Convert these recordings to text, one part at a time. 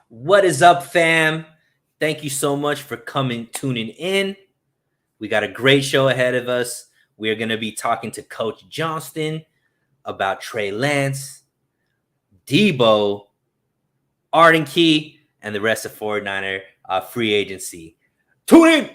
What is up, fam? Thank you so much for tuning in. We got a great show ahead of us. We're going to be talking to Coach Johnston about Trey Lance, Deebo, Arden Key, and the rest of 49er free agency. Tune in!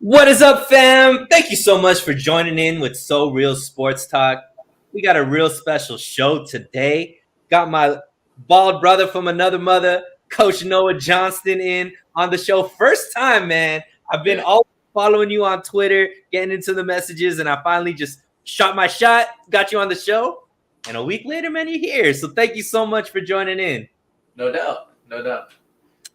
What is up, fam? Thank you so much for joining in with So Real Sports Talk. We got a real special show today. Got my bald brother from another mother, Coach Noah Johnston, in on the show. First time, man. I've been always following you on Twitter, getting into the messages, and I finally just shot my shot, got you on the show. And a week later, man, you're here. So thank you so much for joining in. No doubt.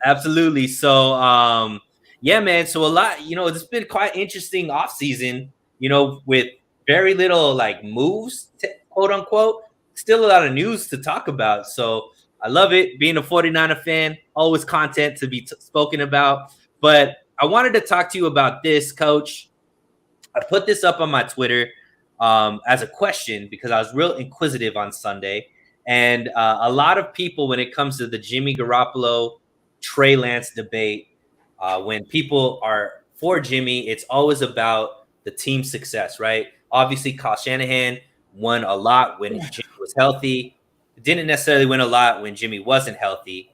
Absolutely. So, yeah, man. So a lot, it's been quite interesting offseason, with very little like moves, quote unquote. Still a lot of news to talk about. So I love it. Being a 49er fan, always content to be spoken about. But I wanted to talk to you about this, Coach. I put this up on my Twitter as a question because I was real inquisitive on Sunday. And a lot of people, when it comes to the Jimmy Garoppolo, Trey Lance debate, when people are for Jimmy, it's always about the team success, right? Obviously, Kyle Shanahan won a lot when Jimmy was healthy. Didn't necessarily win a lot when Jimmy wasn't healthy.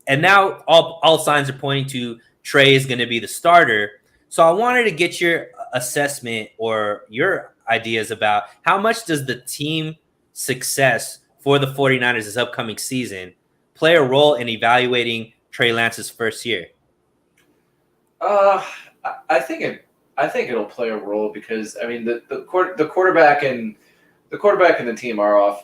And now all signs are pointing to Trey is going to be the starter. So I wanted to get your assessment or your ideas about how much does the team success for the 49ers this upcoming season play a role in evaluating Trey Lance's first year? I think it'll play a role because I mean the quarterback and the team are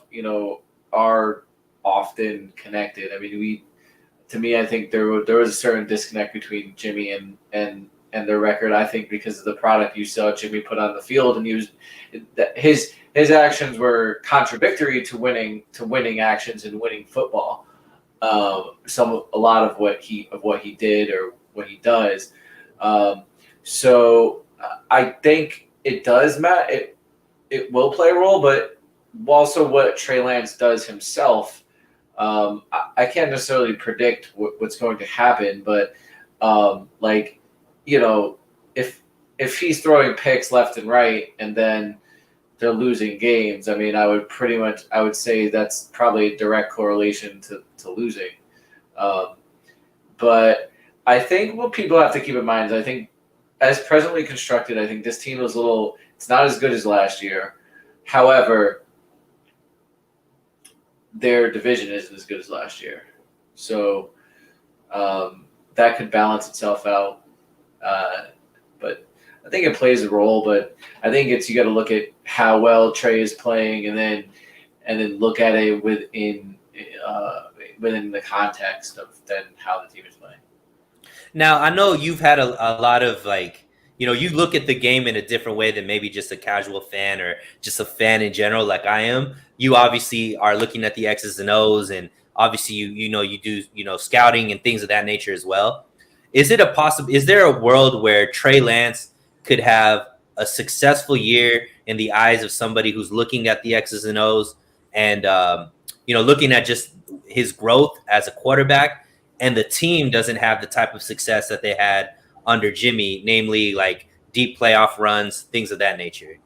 often connected. I mean I think there was a certain disconnect between Jimmy and their record. I think because of the product you saw Jimmy put on the field, and his actions were contradictory to winning actions and winning football. A lot of what he did or what he does. So I think it does matter. It will play a role, but also what Trey Lance does himself. I can't necessarily predict what's going to happen, but if he's throwing picks left and right and then they're losing games, I mean, I would say that's probably a direct correlation to losing. But I think what people have to keep in mind is I think as presently constructed, I think this team is it's not as good as last year. However, their division isn't as good as last year. So that could balance itself out. But I think it plays a role, but I think you got to look at how well Trey is playing and then look at it within the context of then how the team is playing. Now, I know you've had a lot of you look at the game in a different way than maybe just a casual fan or just a fan in general like I am. You obviously are looking at the X's and O's, and obviously you do scouting and things of that nature as well. Is there a world where Trey Lance could have a successful year in the eyes of somebody who's looking at the X's and O's and looking at just his growth as a quarterback, and the team doesn't have the type of success that they had under Jimmy, namely like deep playoff runs, things of that nature?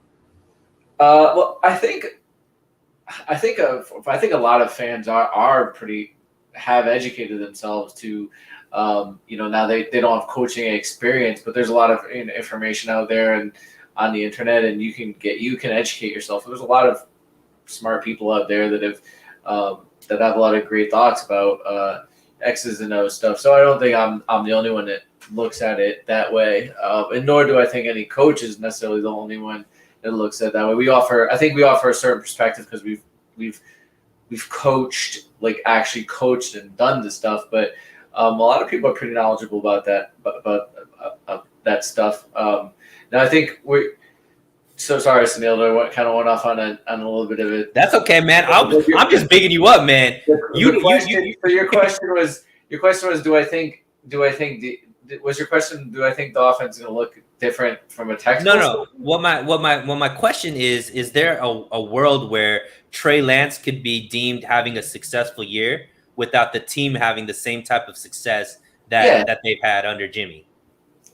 Well, I think a lot of fans have educated themselves to, now they don't have coaching experience, but there's a lot of information out there and on the internet, and you can educate yourself. There's a lot of smart people out there that have a lot of great thoughts about X's and O's stuff. So I don't think I'm the only one that looks at it that way, and nor do I think any coach is necessarily the only one that looks at it that way. I think we offer a certain perspective because we've coached, like actually coached and done this stuff, but a lot of people are pretty knowledgeable about that, that stuff. Now I think we. So sorry, Sunil. I kind of went off on a little bit of it. That's okay, man. I'm just bigging you up, man. The question. So your question was was your question, do I think the offense is going to look different from a technical? No. What my question is there a world where Trey Lance could be deemed having a successful year without the team having the same type of success that they've had under Jimmy?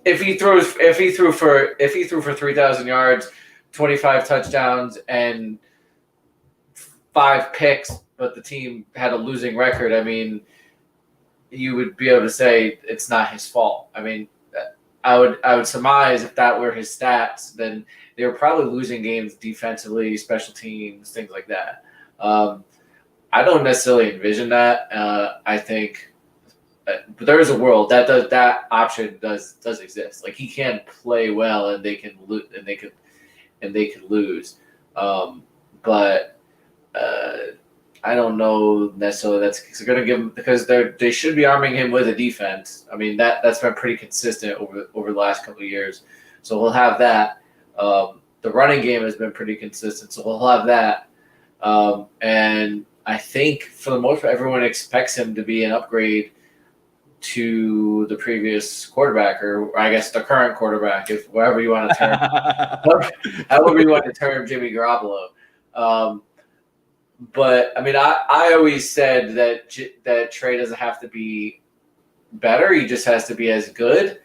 If he threw for 3,000 yards, 25 touchdowns, and 5 picks, but the team had a losing record, I mean, you would be able to say it's not his fault. I mean, I would surmise if that were his stats, then they were probably losing games defensively, special teams, things like that. I don't necessarily envision that. I think, but there is a world that option does exist. Like, he can play well, and they can lose. But I don't know necessarily that's going to give him, because they should be arming him with a defense. I mean, that's been pretty consistent over the last couple of years. So we'll have that. The running game has been pretty consistent, so we'll have that. And I think for the most part, everyone expects him to be an upgrade to the previous quarterback, or I guess the current quarterback, if whatever you want to term, however you want to term Jimmy Garoppolo. But I mean, I always said that Trey doesn't have to be better; he just has to be as good.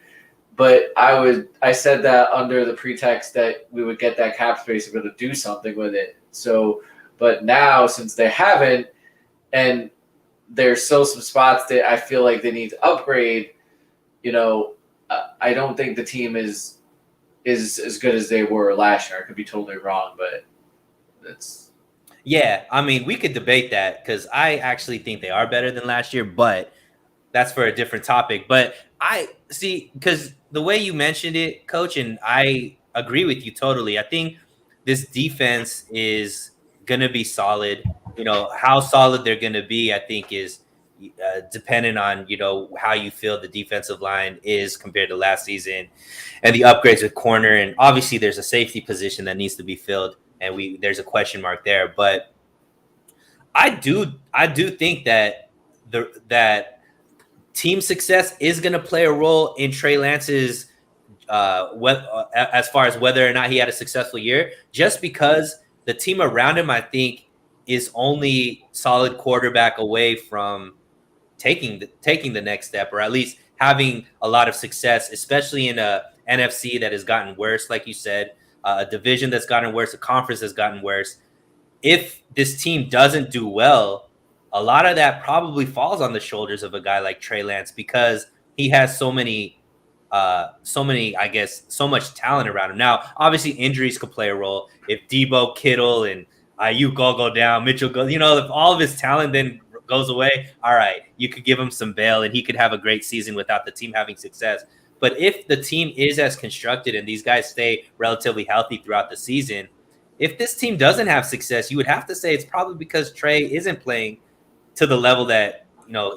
But I said that under the pretext that we would get that cap space, we're going to do something with it. So, but now since they haven't, and there's still some spots that I feel like they need to upgrade, I don't think the team is as good as they were last year. I could be totally wrong, but that's. Yeah, I mean, we could debate that, because I actually think they are better than last year, but that's for a different topic. But I see, because the way you mentioned it, Coach, and I agree with you totally. I think this defense is going to be solid. How solid they're going to be, I think, is dependent on, how you feel the defensive line is compared to last season, and the upgrades with corner. And obviously there's a safety position that needs to be filled, and there's a question mark there. But I do think that that team success is going to play a role in Trey Lance's as far as whether or not he had a successful year, just because the team around him, I think, is only solid quarterback away from taking the next step, or at least having a lot of success, especially in a NFC that has gotten worse, like you said, a division that's gotten worse, a conference that's gotten worse. If this team doesn't do well, a lot of that probably falls on the shoulders of a guy like Trey Lance, because he has so many, I guess, so much talent around him. Now, obviously, injuries could play a role. If Deebo, Kittle, and Ayuk all go down, Mitchell goes, if all of his talent then goes away, all right, you could give him some bail, and he could have a great season without the team having success. But if the team is as constructed and these guys stay relatively healthy throughout the season, if this team doesn't have success, you would have to say it's probably because Trey isn't playing to the level that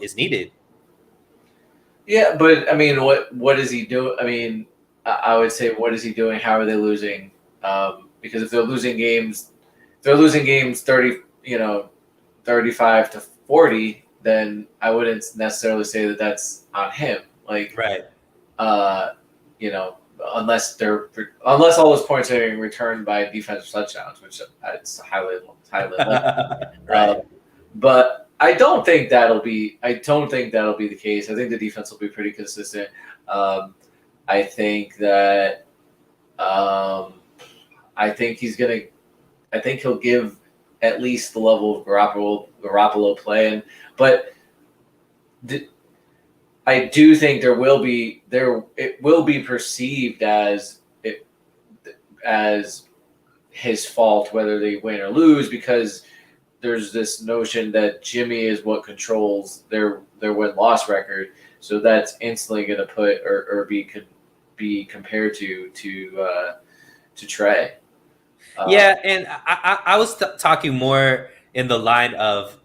is needed. Yeah, but I mean, what is he doing? I mean, I would say, what is he doing? How are they losing? Because if they're losing games 30, 35 to 40, then I wouldn't necessarily say that that's on him. Like, right. Unless all those points are being returned by defensive touchdowns, which it's highly right. But I don't think that'll be the case. I think the defense will be pretty consistent. I think that I think he'll give at least the level of Garoppolo playing, but I do think it will be perceived as his fault whether they win or lose, because there's this notion that Jimmy is what controls their win-loss record. So that's instantly going to put or be compared to Trey. Yeah, and I was talking more in the line of,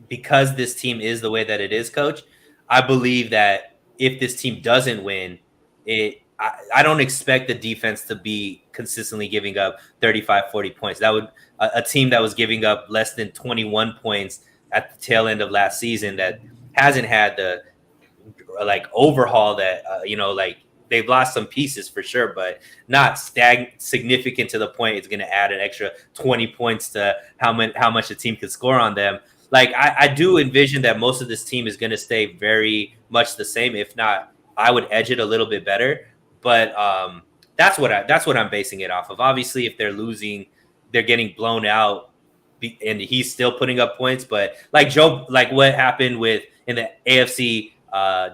because this team is the way that it is, Coach, I believe that if this team doesn't win, it I don't expect the defense to be consistently giving up 35, 40 points. That would a team that was giving up less than 21 points at the tail end of last season that hasn't had the like overhaul that like they've lost some pieces for sure, but not significant to the point it's going to add an extra 20 points to how much the team can score on them. Like I do envision that most of this team is going to stay very much the same. If not, I would edge it a little bit better. But that's what I'm basing it off of. Obviously, if they're losing, they're getting blown out, and he's still putting up points. But like what happened with in the AFC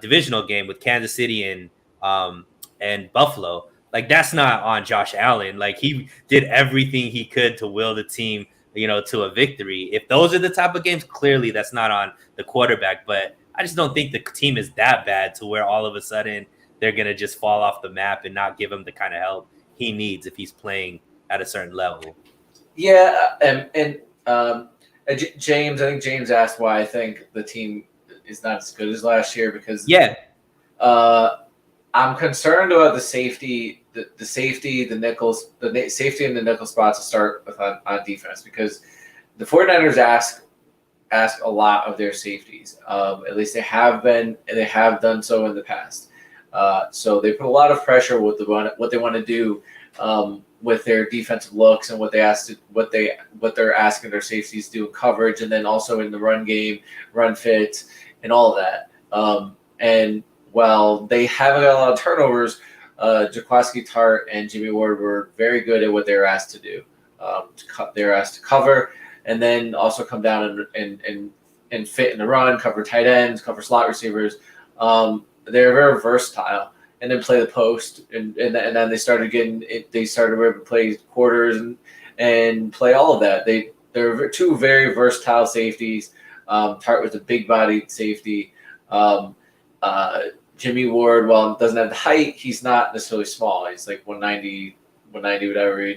divisional game with Kansas City and Buffalo, like that's not on Josh Allen. Like he did everything he could to will the team, to a victory. If those are the type of games, clearly that's not on the quarterback. But I just don't think the team is that bad to where all of a sudden they're gonna just fall off the map and not give him the kind of help he needs if he's playing at a certain level. Yeah, James, I think James asked why I think the team is not as good as last year because I'm concerned about the safety, the safety, the nickels, the safety and the nickel spots to start with on defense because the 49ers ask a lot of their safeties. At least they have been, and they have done so in the past. So they put a lot of pressure with what they want to do with their defensive looks and what they're asking their safeties to do in coverage, and then also in the run game, run fits, and all of that. And while they haven't got a lot of turnovers, Jaquiski Tartt and Jimmy Ward were very good at what they were asked to do. They were asked to cover, and then also come down and fit in the run, cover tight ends, cover slot receivers. They're very versatile, and then play the post, and then they started getting it. They started to play quarters and play all of that. They're two very versatile safeties. Tartt was a big-bodied safety. Jimmy Ward, while doesn't have the height, he's not necessarily small. He's like 190, whatever,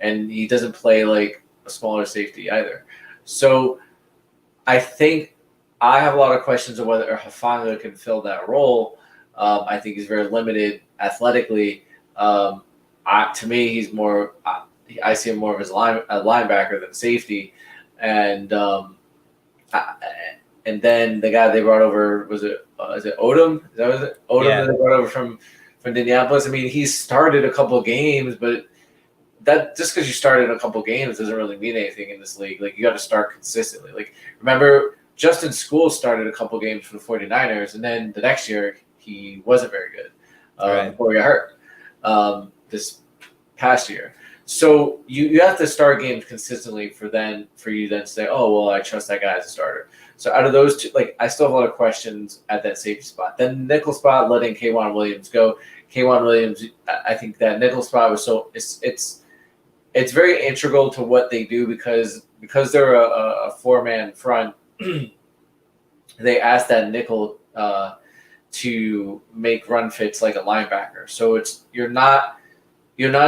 and he doesn't play like a smaller safety either. So I think I have a lot of questions of whether Hufanga can fill that role. I think he's very limited athletically. To me, he's more. I see him more of as a linebacker than safety, and then the guy they brought over is it Odom? Is that what it? Odom that they brought over from Indianapolis. I mean, he's started a couple games, but that just because you started a couple games doesn't really mean anything in this league. Like you got to start consistently. Like remember, Justin School started a couple games for the 49ers, and then the next year he wasn't very good before he got hurt this past year. So you have to start games consistently for you then to say, oh well, I trust that guy as a starter. So out of those two, like I still have a lot of questions at that safety spot. Then nickel spot, letting K'Wan Williams go. K'Wan Williams, I think that nickel spot was so it's very integral to what they do because they're a 4-man front. They ask that nickel to make run fits like a linebacker. So you're not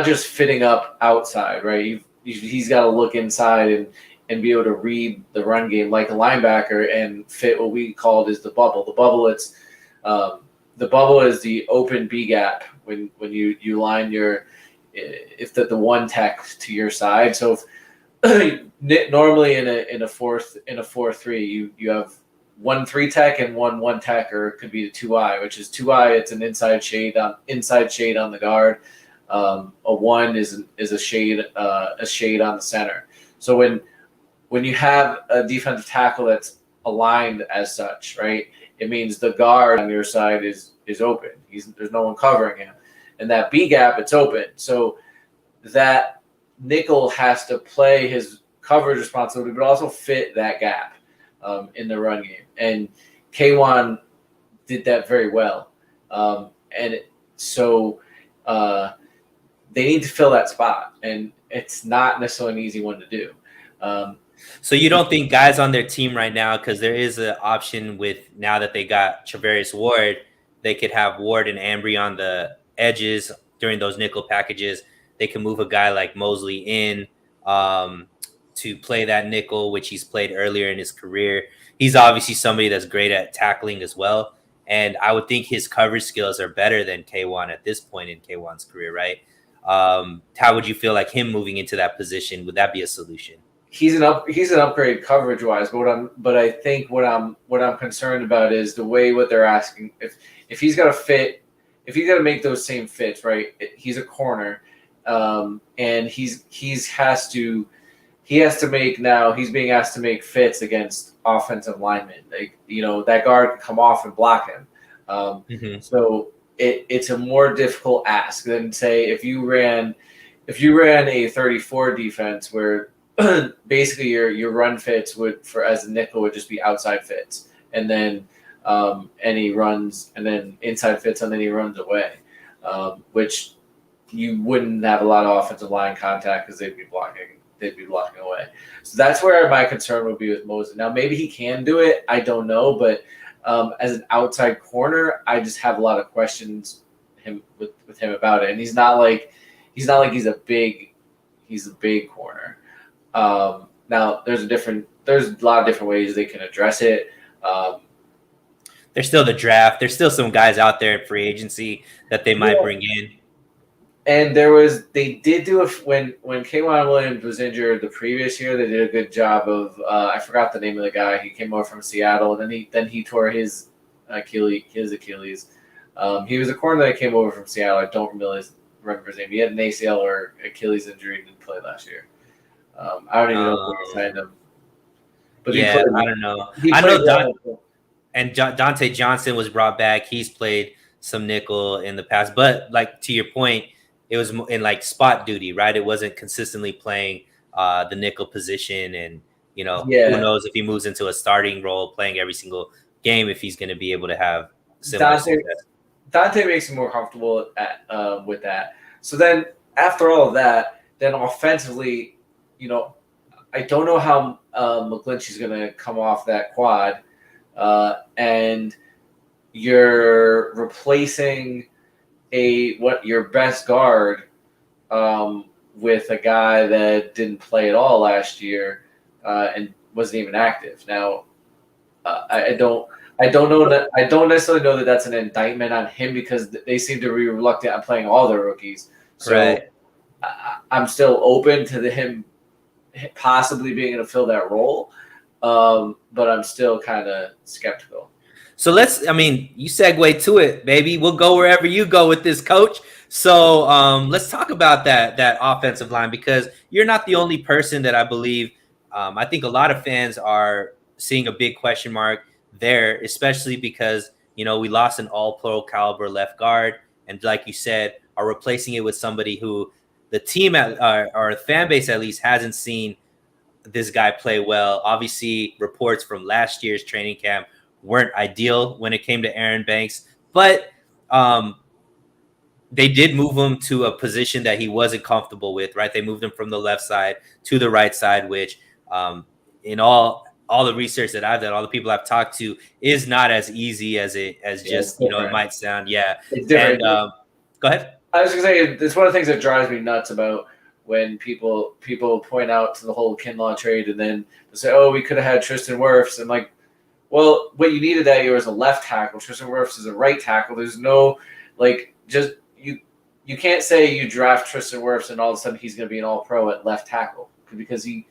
just fitting up outside, right? He's got to look inside and be able to read the run game like a linebacker and fit what we called is the bubble. The bubble is the open B gap when you line if the one tech to your side. So if, normally in a 4-3 you have 1-3 tech and 1 tech, or it could be the 2i, which is 2i. It's an inside shade on the guard. A 1 is a shade on the center. So when you have a defensive tackle that's aligned as such, right, it means the guard on your side is open. There's no one covering him, and that B gap, it's open. So that nickel has to play his coverage responsibility, but also fit that gap in the run game. And K'Wan did that very well. So they need to fill that spot, and it's not necessarily an easy one to do. So you don't think guys on their team right now, because there is an option with now that they got Travarius Ward, they could have Ward and Ambry on the edges during those nickel packages. They can move a guy like Mosley in to play that nickel, which he's played earlier in his career. He's obviously somebody that's great at tackling as well. And I would think his coverage skills are better than K1 at this point in K1's career, right? How would you feel like him moving into that position? Would that be a solution? He's an upgrade coverage wise, but I think what I'm concerned about is the way what they're asking. If he's got to fit, if he's got to make those same fits, right? He's a corner, and he's being asked to make fits against offensive linemen. Like, that guard can come off and block him. So it's a more difficult ask than, say, if you ran a 34 defense where basically your run fits as a nickel would just be outside fits, and then he runs, and then inside fits, and then he runs away, which you wouldn't have a lot of offensive line contact because they'd be blocking away. So that's where my concern would be with Moses. Now, maybe he can do it. I don't know, but as an outside corner, I just have a lot of questions with him about it. And he's not like he's a big corner. Now there's a lot of different ways they can address it. There's still the draft. There's still some guys out there in free agency that they might bring in. And they did do when K'Waun Williams was injured the previous year, they did a good job of I forgot the name of the guy. He came over from Seattle, and then he tore his Achilles. He was a corner that came over from Seattle. I don't remember his name. He had an ACL or Achilles injury and didn't play last year. I don't even know if they signed him. But I don't know. I know Dante Johnson was brought back. He's played some nickel in the past, but like to your point, it was in like spot duty, right? It wasn't consistently playing the nickel position, and who knows if he moves into a starting role, playing every single game, if he's going to be able to have similar success. Dante makes him more comfortable with that. So then after all of that, then offensively, I don't know how McGlinchey's going to come off that quad, and you're replacing your best guard with a guy that didn't play at all last year and wasn't even active. Now, I don't necessarily know that that's an indictment on him, because they seem to be reluctant on playing all their rookies. So right. I'm still open to him possibly being able to fill that role, but I'm still kind of skeptical. So you segue to it, baby. We'll go wherever you go with this, coach. So let's talk about that offensive line, because you're not the only person that I believe. I think a lot of fans are seeing a big question mark there, especially because, we lost an all-pro caliber left guard. And like you said, are replacing it with somebody who the team or fan base at least hasn't seen this guy play well. Obviously, reports from last year's training camp weren't ideal when it came to Aaron Banks, but they did move him to a position that he wasn't comfortable with, right? They moved him from the left side to the right side, which in all the research that I've done, all the people I've talked to, is not as easy as it might sound. Yeah. It's different. And go ahead. I was going to say, it's one of the things that drives me nuts about when people point out to the whole Kinlaw trade, and then they say, oh, we could have had Tristan Wirfs. And like, well, what you needed that year was a left tackle. Tristan Wirfs is a right tackle. There's no, you can't say you draft Tristan Wirfs and all of a sudden he's going to be an all-pro at left tackle, because he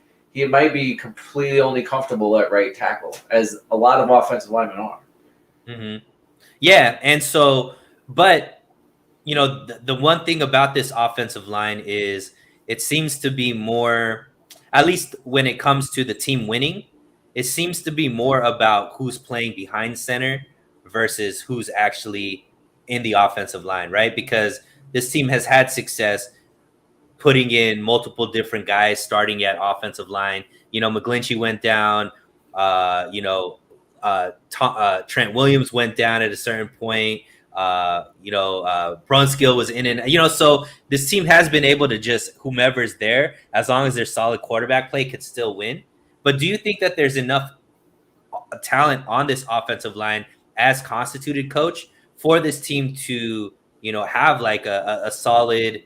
might be completely only comfortable at right tackle, as a lot of offensive linemen are. Mm-hmm. Yeah, and so, but, the one thing about this offensive line is it seems to be more, at least when it comes to the team winning, it seems to be more about who's playing behind center versus who's actually in the offensive line, right? Because this team has had success putting in multiple different guys starting at offensive line. McGlinchey went down. Trent Williams went down at a certain point. Brunskill was in, and so this team has been able to just, whomever's there, as long as there's solid quarterback play, could still win. But do you think that there's enough talent on this offensive line as constituted, coach, for this team to, have like a solid,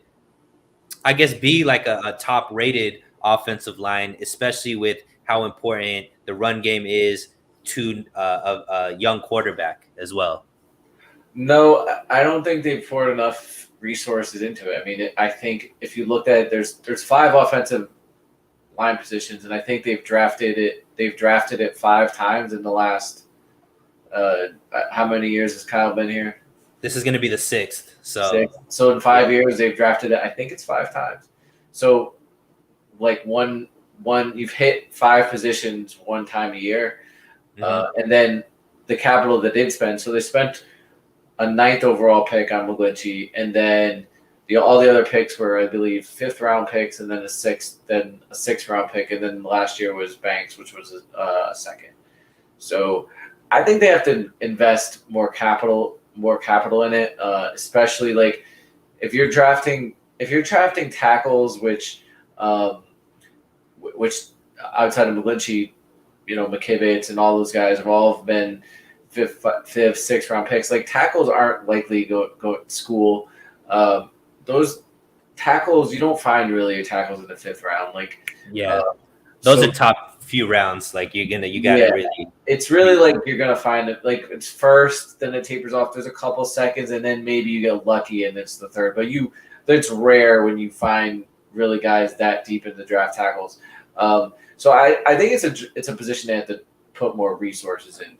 I guess, be like a top rated offensive line, especially with how important the run game is to a young quarterback as well? No, I don't think they've poured enough resources into it. I mean, I think if you look at it, there's 5 offensive line positions, and I think they've drafted it. They've drafted it 5 times in the last. How many years has Kyle been here? This is going to be the 6th. So 6. So in yeah. 5 years, they've drafted it. I think it's 5 times. So like one you've hit 5 positions 1 time a year, and then the capital that they did spend. So they spent a ninth overall pick on McGlinchey, and then all the other picks were, I believe, 5th round picks, and then a 6th round pick, and then last year was Banks, which was a second. So I think they have to invest more capital in it, especially like if you're drafting tackles, which outside of McGlinchey, McKivitz and all those guys have all been fifth, 6th round picks. Like tackles aren't likely go to school. Those tackles, you don't find really tackles in the 5th round. Those so are top few rounds. Like you gotta really. It's really like you're gonna find it. Like it's first, then it tapers off. There's a couple seconds, and then maybe you get lucky, and it's the third. But it's rare when you find really guys that deep in the draft tackles. So I think it's a position they have to put more resources into.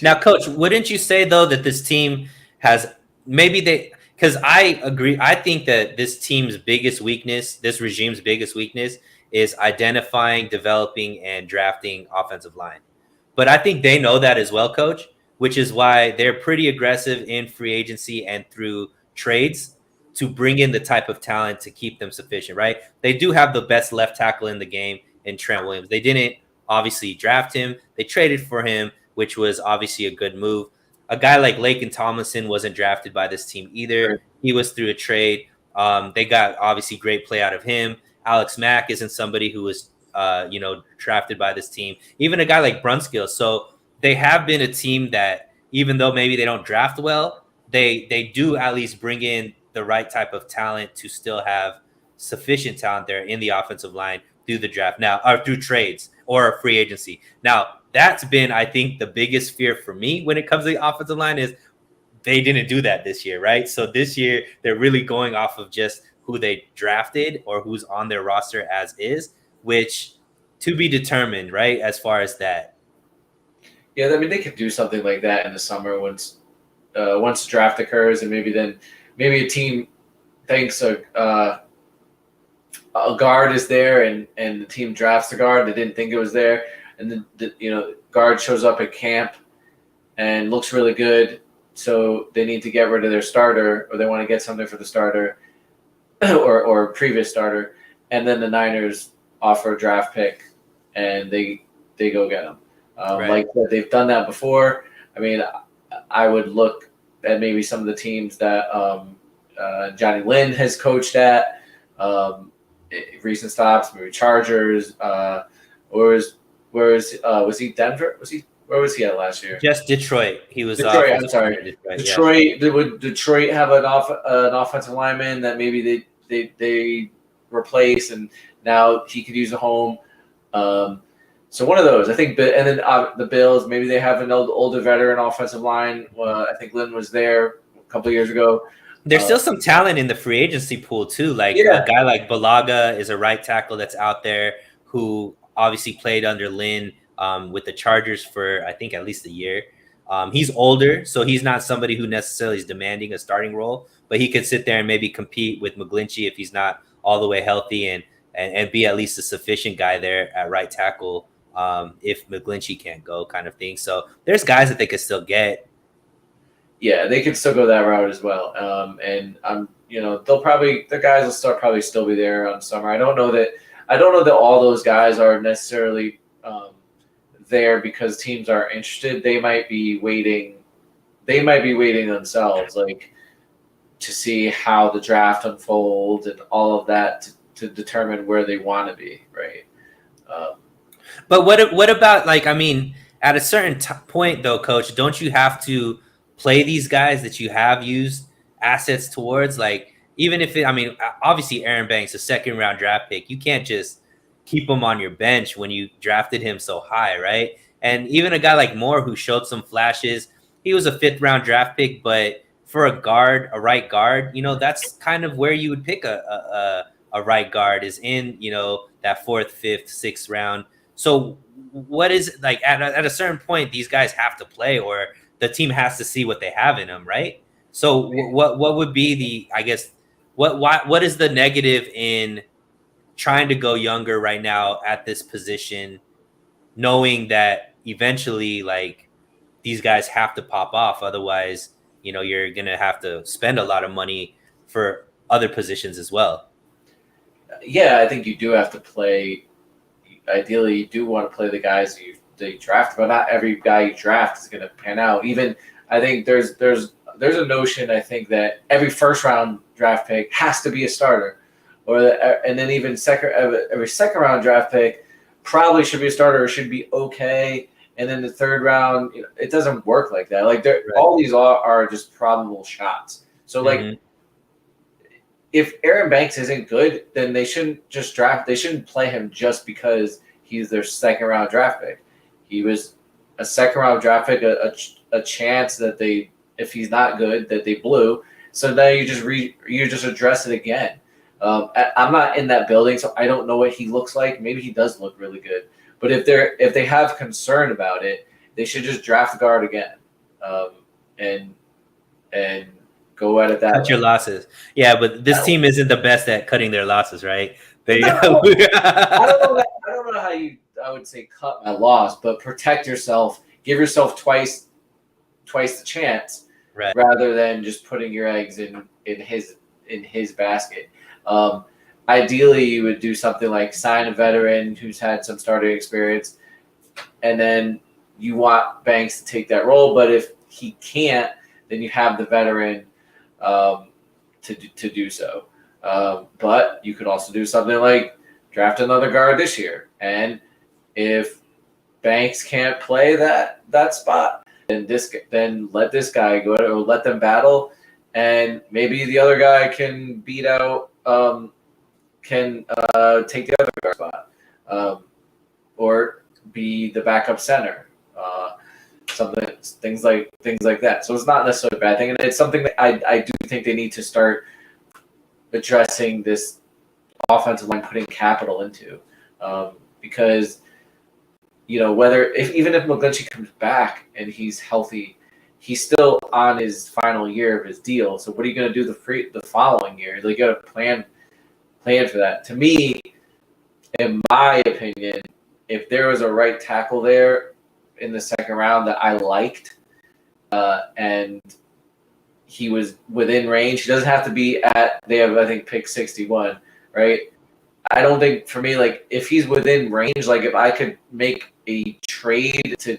Now, Coach, wouldn't you say though that this team has because I agree. I think that this team's biggest weakness, this regime's biggest weakness, is identifying, developing, and drafting offensive line. But I think they know that as well, Coach, which is why they're pretty aggressive in free agency and through trades to bring in the type of talent to keep them sufficient, right? They do have the best left tackle in the game in Trent Williams. They didn't obviously draft him. They traded for him, which was obviously a good move. A guy like Laken Tomlinson wasn't drafted by this team either. He was through a trade. They got obviously great play out of him. Alex Mack isn't somebody who was, drafted by this team. Even a guy like Brunskill. So they have been a team that, even though maybe they don't draft well, they do at least bring in the right type of talent to still have sufficient talent there in the offensive line through the draft now, or through trades or free agency. Now, that's been, I think, the biggest fear for me when it comes to the offensive line is they didn't do that this year, right? So this year, they're really going off of just who they drafted or who's on their roster as is, which to be determined, right, as far as that. Yeah, I mean, they could do something like that in the summer once the draft occurs, and maybe a team thinks a guard is there, and the team drafts the guard. They didn't think it was there, and the guard shows up at camp and looks really good. So they need to get rid of their starter, or they want to get something for the starter, or previous starter, and then the Niners offer a draft pick, and they go get them. Right. Like they've done that before. I mean, I would look at maybe some of the teams that Johnny Lynn has coached at, recent stops, maybe Chargers. Was he Denver? Where was he at last year? Just Detroit. He was Detroit. I'm sorry, Detroit. Yeah. Would Detroit have an offensive lineman that maybe they replace, and now he could use a home? So one of those, I think, and then the Bills, maybe they have an older veteran offensive line. I think Lynn was there a couple of years ago. There's still some talent in the free agency pool too. Like a guy like Balaga is a right tackle that's out there who obviously played under Lynn with the Chargers for, I think, at least a year. He's older, so he's not somebody who necessarily is demanding a starting role, but he could sit there and maybe compete with McGlinchey if he's not all the way healthy and be at least a sufficient guy there at right tackle if McGlinchey can't go, kind of thing. So there's guys that they could still get. Yeah, they could still go that route as well. And the guys will probably still be there on summer. I don't know that all those guys are necessarily there because teams are interested. They might be waiting themselves, like to see how the draft unfolds and all of that to determine where they want to be, right? But what about, like, I mean, at a certain point though, Coach, don't you have to play these guys that you have used assets towards? Like, even if obviously Aaron Banks, a 2nd-round draft pick, you can't just keep him on your bench when you drafted him so high, right? And even a guy like Moore, who showed some flashes, he was a 5th-round draft pick, but for a right guard, that's kind of where you would pick a right guard is in, that 4th, 5th, 6th round. So what is like at a certain point, these guys have to play or the team has to see what they have in them, right? So what would be I guess, what is the negative in trying to go younger right now at this position, knowing that eventually like these guys have to pop off, otherwise, you're gonna have to spend a lot of money for other positions as well. Yeah, I think you do have to play. Ideally, you do want to play the guys that you draft, but not every guy you draft is going to pan out. Even I think there's a notion I think that every 1st-round draft pick has to be a starter, and then even every 2nd-round draft pick probably should be a starter or should be okay. And then the 3rd round, it doesn't work like that. Like all these are just probable shots. So like if Aaron Banks isn't good, then they shouldn't just draft. They shouldn't play him just because he's their 2nd-round draft pick. He was a 2nd-round draft pick, a chance that if he's not good, that they blew. So now you just address it again. I'm not in that building, so I don't know what he looks like. Maybe he does look really good. But if they have concern about it, they should just draft the guard again, and go at it that Cut way. your losses. Yeah, but this team isn't the best at cutting their losses, right? I don't know how I would say cut my loss, but protect yourself. Give yourself twice the chance, right, rather than just putting your eggs in his basket. Ideally, you would do something like sign a veteran who's had some starting experience, and then you want Banks to take that role. But if he can't, then you have the veteran to do so. But you could also do something like draft another guard this year, and if Banks can't play that spot, then let this guy go, or let them battle, and maybe the other guy can beat out. Can take the other guard spot, or be the backup center. Things like that. So it's not necessarily a bad thing, and it's something that I do think they need to start addressing this offensive line, putting capital into, because even if McGlinchey comes back and he's healthy, he's still on his final year of his deal. So what are you going to do the following year? You got to plan for that. To me, in my opinion, if there was a right tackle there in the 2nd round that I liked, and he was within range, he doesn't have to be they have, I think, pick 61, right? I don't think, for me, like, if he's within range, like if I could make a trade to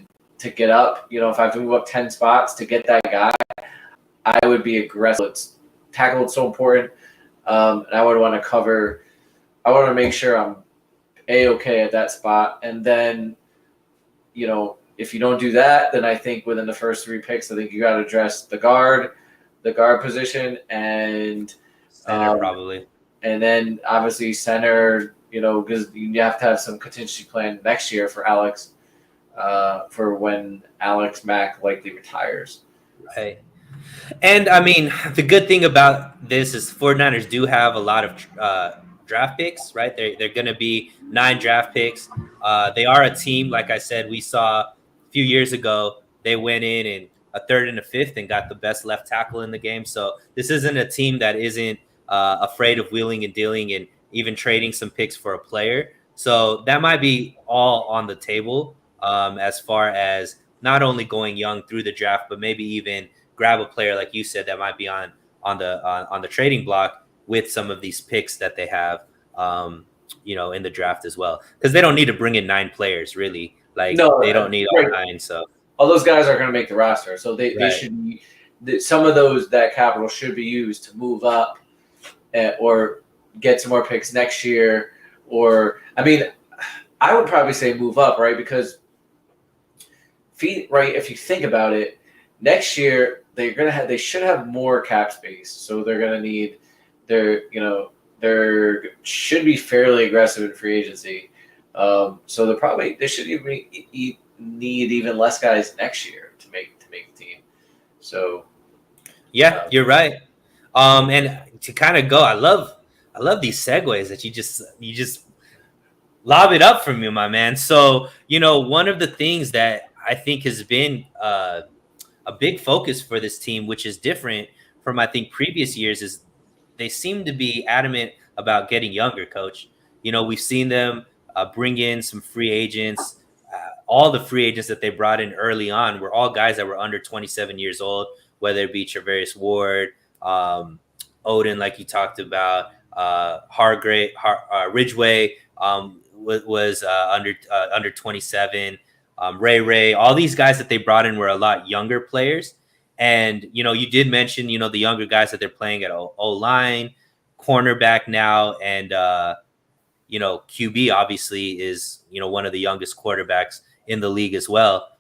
get up, if I have to move up 10 spots to get that guy, I would be aggressive. Tackle is so important. And I would want to cover. I want to make sure I'm A-okay at that spot. And then, if you don't do that, then I think within the first 3 picks, I think you got to address the guard position, and center probably. And then obviously center, because you have to have some contingency plan next year for Alex, for when Alex Mack likely retires. Right. And I mean, the good thing about this is 49ers do have a lot of draft picks, right? They're going to be 9 draft picks. They are a team, like I said, we saw a few years ago, they went in a 3rd and a 5th and got the best left tackle in the game. So this isn't a team that isn't afraid of wheeling and dealing and even trading some picks for a player. So that might be all on the table, as far as not only going young through the draft, but maybe even grab a player like you said that might be on the trading block with some of these picks that they have, in the draft as well, because they don't need to bring in 9 players really. Like they don't need all 9. So all those guys are going to make the roster, so they should be. Some of that capital should be used to move up, or get some more picks next year. Or I mean, I would probably say move up, right? Because if you think about it, next year they should have more cap space, so they're going to need they should be fairly aggressive in free agency. So they should even need even less guys next year to make the team. So Yeah, you're right. And to kind of go, I love these segues that you just lob it up from you, my man. So, one of the things that I think has been a big focus for this team, which is different from I think previous years, is they seem to be adamant about getting younger. Coach, we've seen them bring in some free agents. All the free agents that they brought in early on were all guys that were under 27 years old, whether it be Travarius Ward, Odin, like you talked about, Ridgeway was under 27. Ray, all these guys that they brought in were a lot younger players. And, you did mention, the younger guys that they're playing at O-line, cornerback now, and, QB obviously is, one of the youngest quarterbacks in the league as well.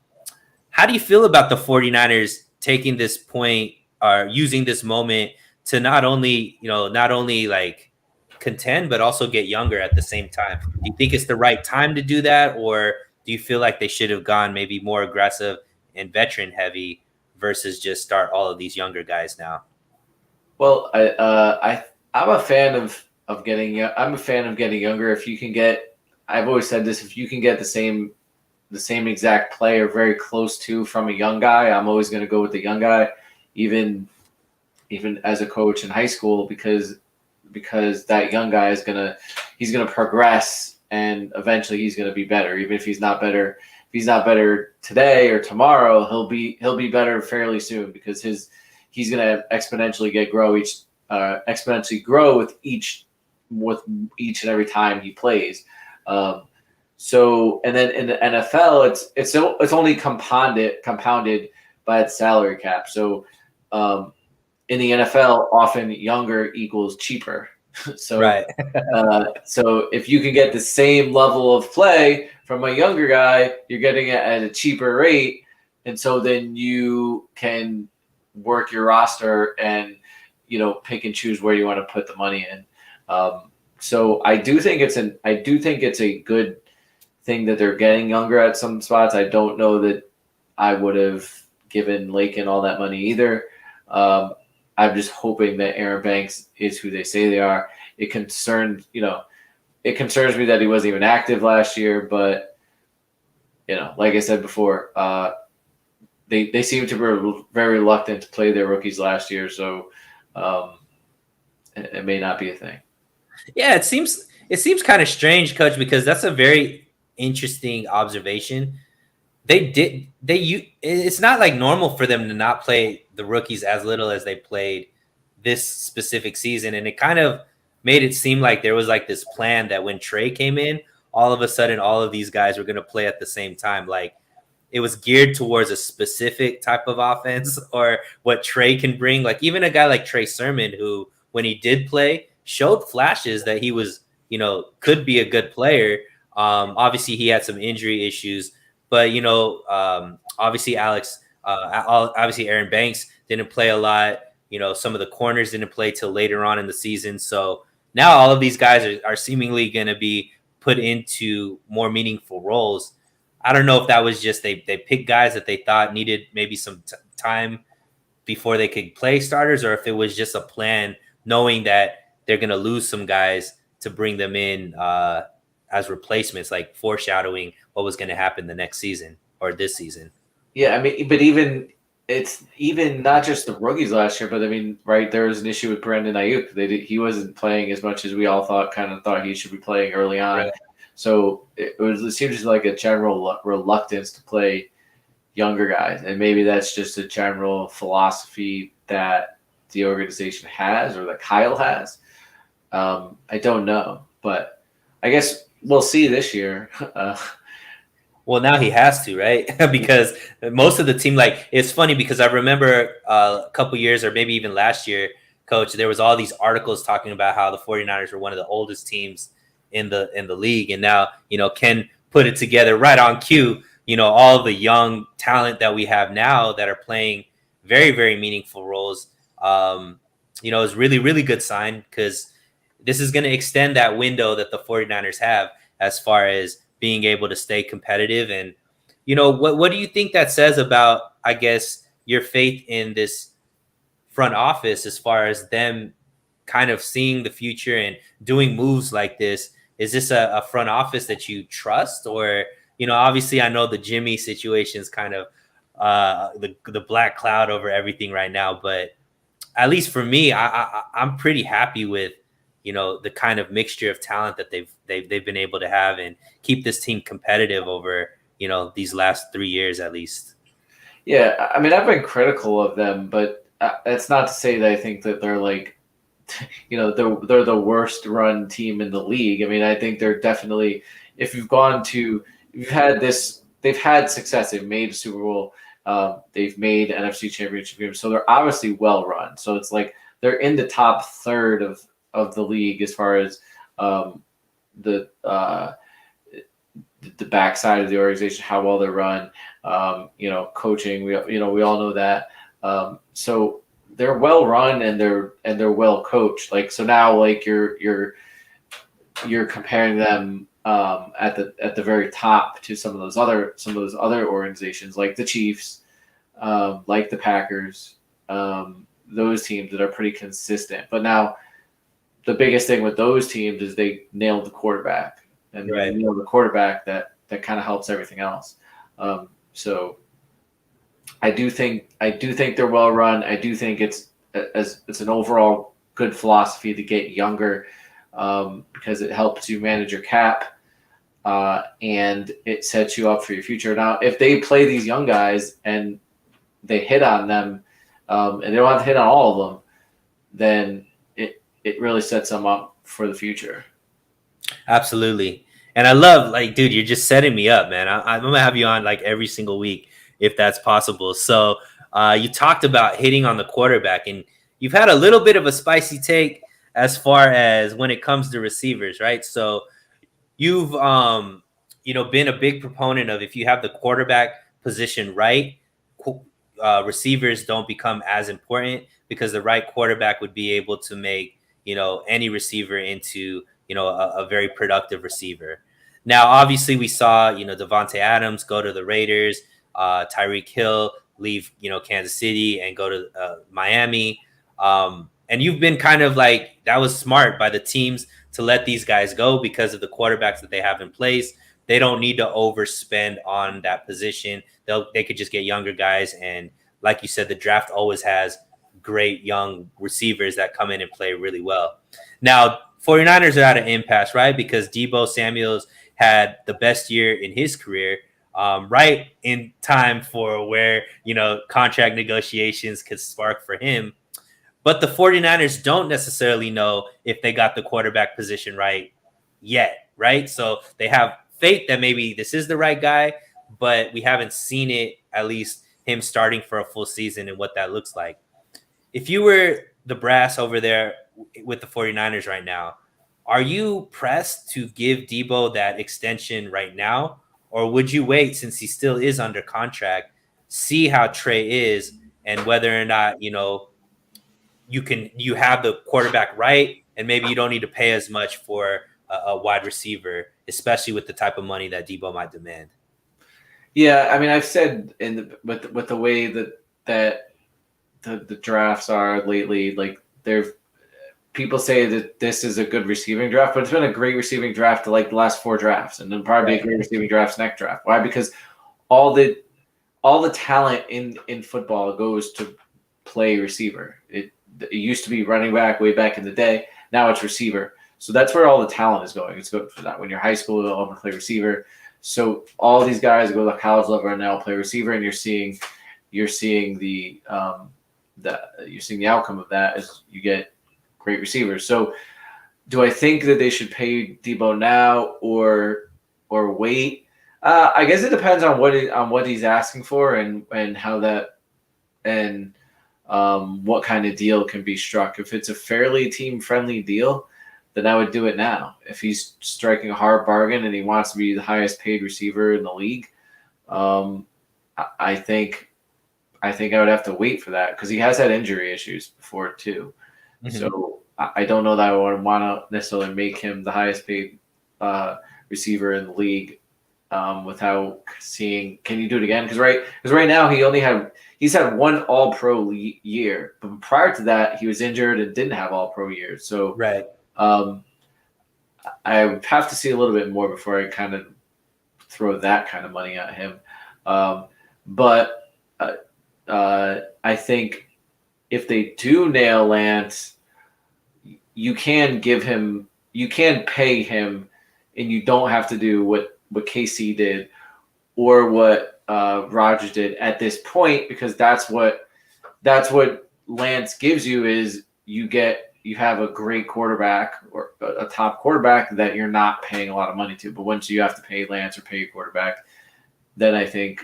How do you feel about the 49ers taking this point or using this moment to not only like contend, but also get younger at the same time? Do you think it's the right time to do that? Or do you feel like they should have gone maybe more aggressive and veteran heavy versus just start all of these younger guys now? Well, I'm a fan of getting. I'm a fan of getting younger. If you can get, I've always said this. If you can get the same exact play or very close to from a young guy, I'm always going to go with the young guy, even as a coach in high school, because that young guy he's gonna progress, and eventually he's gonna be better. Even if he's not better today or tomorrow, he'll be better fairly soon, because he's gonna exponentially grow with each and every time he plays. So, and then in the NFL, it's only compounded by its salary cap. So, in the NFL, often younger equals cheaper. So, Right. So if you can get the same level of play from a younger guy, you're getting it at a cheaper rate, and so then you can work your roster and pick and choose where you want to put the money in. So I do think it's a good thing that they're getting younger at some spots. I don't know that I would have given Lakin all that money either. I'm just hoping that Aaron Banks is who they say they are. It concerns me that he wasn't even active last year, but like I said before, they seem to be very reluctant to play their rookies last year, so it may not be a thing. Yeah, it seems kind of strange, Coach, because that's a very interesting observation. It's not like normal for them to not play the rookies as little as they played this specific season. And it kind of made it seem like there was like this plan that when Trey came in, all of a sudden, all of these guys were going to play at the same time. Like it was geared towards a specific type of offense or what Trey can bring. Like even a guy like Trey Sermon, who when he did play showed flashes that he was, could be a good player. Obviously he had some injury issues, but obviously obviously Aaron Banks didn't play a lot. Some of the corners didn't play till later on in the season. So now all of these guys are seemingly going to be put into more meaningful roles. I don't know if that was just they picked guys that they thought needed maybe some time before they could play starters, or if it was just a plan knowing that they're going to lose some guys to bring them in as replacements, like foreshadowing what was going to happen the next season or this season. Yeah, I mean, but it's even not just the rookies last year, but I mean, right, there was an issue with Brandon Ayuk. He wasn't playing as much as we all thought he should be playing early on. Right. So it seems like a general reluctance to play younger guys, and maybe that's just a general philosophy that the organization has or that Kyle has. I don't know, but I guess we'll see this year. Well, now he has to, right? Because most of the team, like, it's funny because I remember a couple years or maybe even last year, Coach, there was all these articles talking about how the 49ers were one of the oldest teams in the league. And now, Ken put it together right on cue, all of the young talent that we have now that are playing very, very meaningful roles, is really, really good sign because this is going to extend that window that the 49ers have as far as being able to stay competitive. And, what do you think that says about, I guess, your faith in this front office as far as them kind of seeing the future and doing moves like this? Is this a front office that you trust, or obviously I know the Jimmy situation is kind of the black cloud over everything right now, but at least for me, I'm pretty happy with the kind of mixture of talent that they've been able to have and keep this team competitive over these last 3 years at least. Yeah, I mean, I've been critical of them, but that's not to say that I think that they're like, they're the worst run team in the league. I mean, I think they're definitely, if you've they've had success. They've made a Super Bowl. They've made NFC Championship games, so they're obviously well run. So it's like they're in the top third of the league as far as the backside of the organization, how well they're run. Coaching. We all know that. So they're well run and they're well coached. Like, so now, like, you're comparing them at the very top to some of those other organizations like the Chiefs, like the Packers, those teams that are pretty consistent. But now the biggest thing with those teams is they nailed the quarterback, and Right. they nailed the quarterback that kind of helps everything else. So I do think they're well run. I do think it's an overall good philosophy to get younger, because it helps you manage your cap, and it sets you up for your future. Now, if they play these young guys and they hit on them, and they don't have to hit on all of them, then it really sets them up for the future. Absolutely. And I love, like, dude, you're just setting me up, man. I'm gonna have you on like every single week if that's possible. So you talked about hitting on the quarterback, and you've had a little bit of a spicy take as far as when it comes to receivers, right? So you've been a big proponent of, if you have the quarterback position right, receivers don't become as important, because the right quarterback would be able to make any receiver into a very productive receiver. Now, obviously, we saw Devontae Adams go to the Raiders, Tyreek Hill leave Kansas City and go to Miami, and you've been kind of like, that was smart by the teams to let these guys go because of the quarterbacks that they have in place. They don't need to overspend on that position. They could just get younger guys, and like you said, the draft always has great young receivers that come in and play really well. Now, 49ers are at an impasse, right? Because Deebo Samuels had the best year in his career, right in time for where, contract negotiations could spark for him. But the 49ers don't necessarily know if they got the quarterback position right yet, right? So they have faith that maybe this is the right guy, but we haven't seen it, at least him starting for a full season and what that looks like. If you were the brass over there with the 49ers right now, are you pressed to give Deebo that extension right now? Or would you wait, since he still is under contract, see how Trey is, and whether or not, you have the quarterback right, and maybe you don't need to pay as much for a wide receiver, especially with the type of money that Deebo might demand? Yeah, I mean, I've said with the way that the drafts are lately, like, people say that this is a good receiving draft, but it's been a great receiving draft to like the last 4 drafts, and then probably a great receiving draft next draft. Why? Because all the talent in football goes to play receiver. It used to be running back way back in the day. Now it's receiver. So that's where all the talent is going. It's good for that. When you're high school, you'll want to play receiver. So all these guys go to college level and now play receiver, and you're seeing the outcome of that is you get great receivers. So do I think that they should pay Deebo now or wait? I guess it depends on what he's asking for, and how that, and what kind of deal can be struck. If it's a fairly team friendly deal, then I would do it now. If he's striking a hard bargain and he wants to be the highest paid receiver in the league, I think I would have to wait for that, because he has had injury issues before too. Mm-hmm. So I don't know that I would want to necessarily make him the highest paid receiver in the league without seeing. Can you do it again? Because right now he's had one All Pro year, but prior to that he was injured and didn't have All Pro years. So Right. I would have to see a little bit more before I kind of throw that kind of money at him. But I think if they do nail Lance, you can pay him, and you don't have to do what KC did or what Rodgers did at this point, because that's what Lance gives you is you have a great quarterback or a top quarterback that you're not paying a lot of money to. But once you have to pay Lance or pay a quarterback, then I think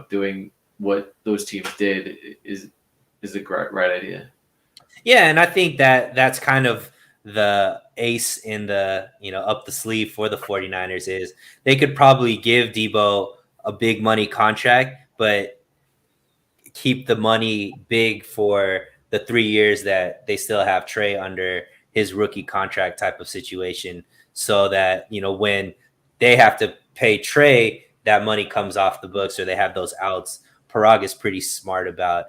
doing what those teams did is the right idea. Yeah, and I think that that's kind of the ace in the, up the sleeve for the 49ers is they could probably give Deebo a big money contract, but keep the money big for the 3 years that they still have Trey under his rookie contract type of situation, so that, when they have to pay Trey, that money comes off the books or they have those outs. Parag is pretty smart about,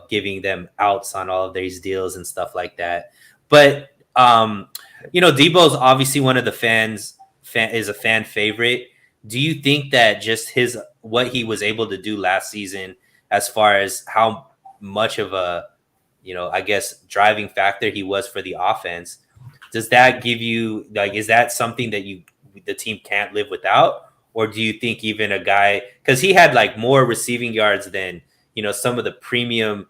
giving them outs on all of these deals and stuff like that. But, Debo's obviously one of the is a fan favorite. Do you think that just what he was able to do last season, as far as how much of a, I guess, driving factor he was for the offense, does that give you, like, is that something that the team can't live without? Or do you think even a guy, because he had like more receiving yards than, some of the premium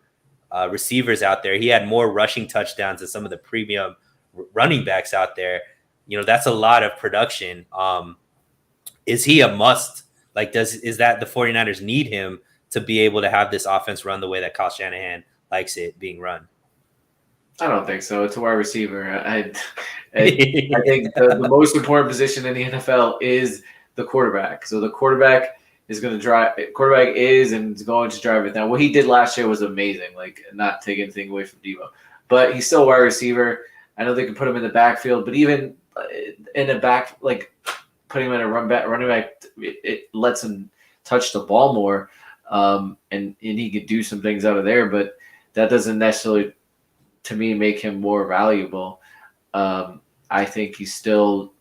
receivers out there. He had more rushing touchdowns than some of the premium running backs out there. That's a lot of production. Is he a must? Like, is that the 49ers need him to be able to have this offense run the way that Kyle Shanahan likes it being run? I don't think so. It's a wide receiver. I think the most important position in the NFL is the quarterback. So the quarterback is going to drive. Quarterback is and is going to drive it. Now, what he did last year was amazing. Like, not taking anything away from Deebo, but he's still a wide receiver. I know they can put him in the backfield, but even in the back, like putting him in a running back, it lets him touch the ball more, and he could do some things out of there. But that doesn't necessarily, to me, make him more valuable. I think he's still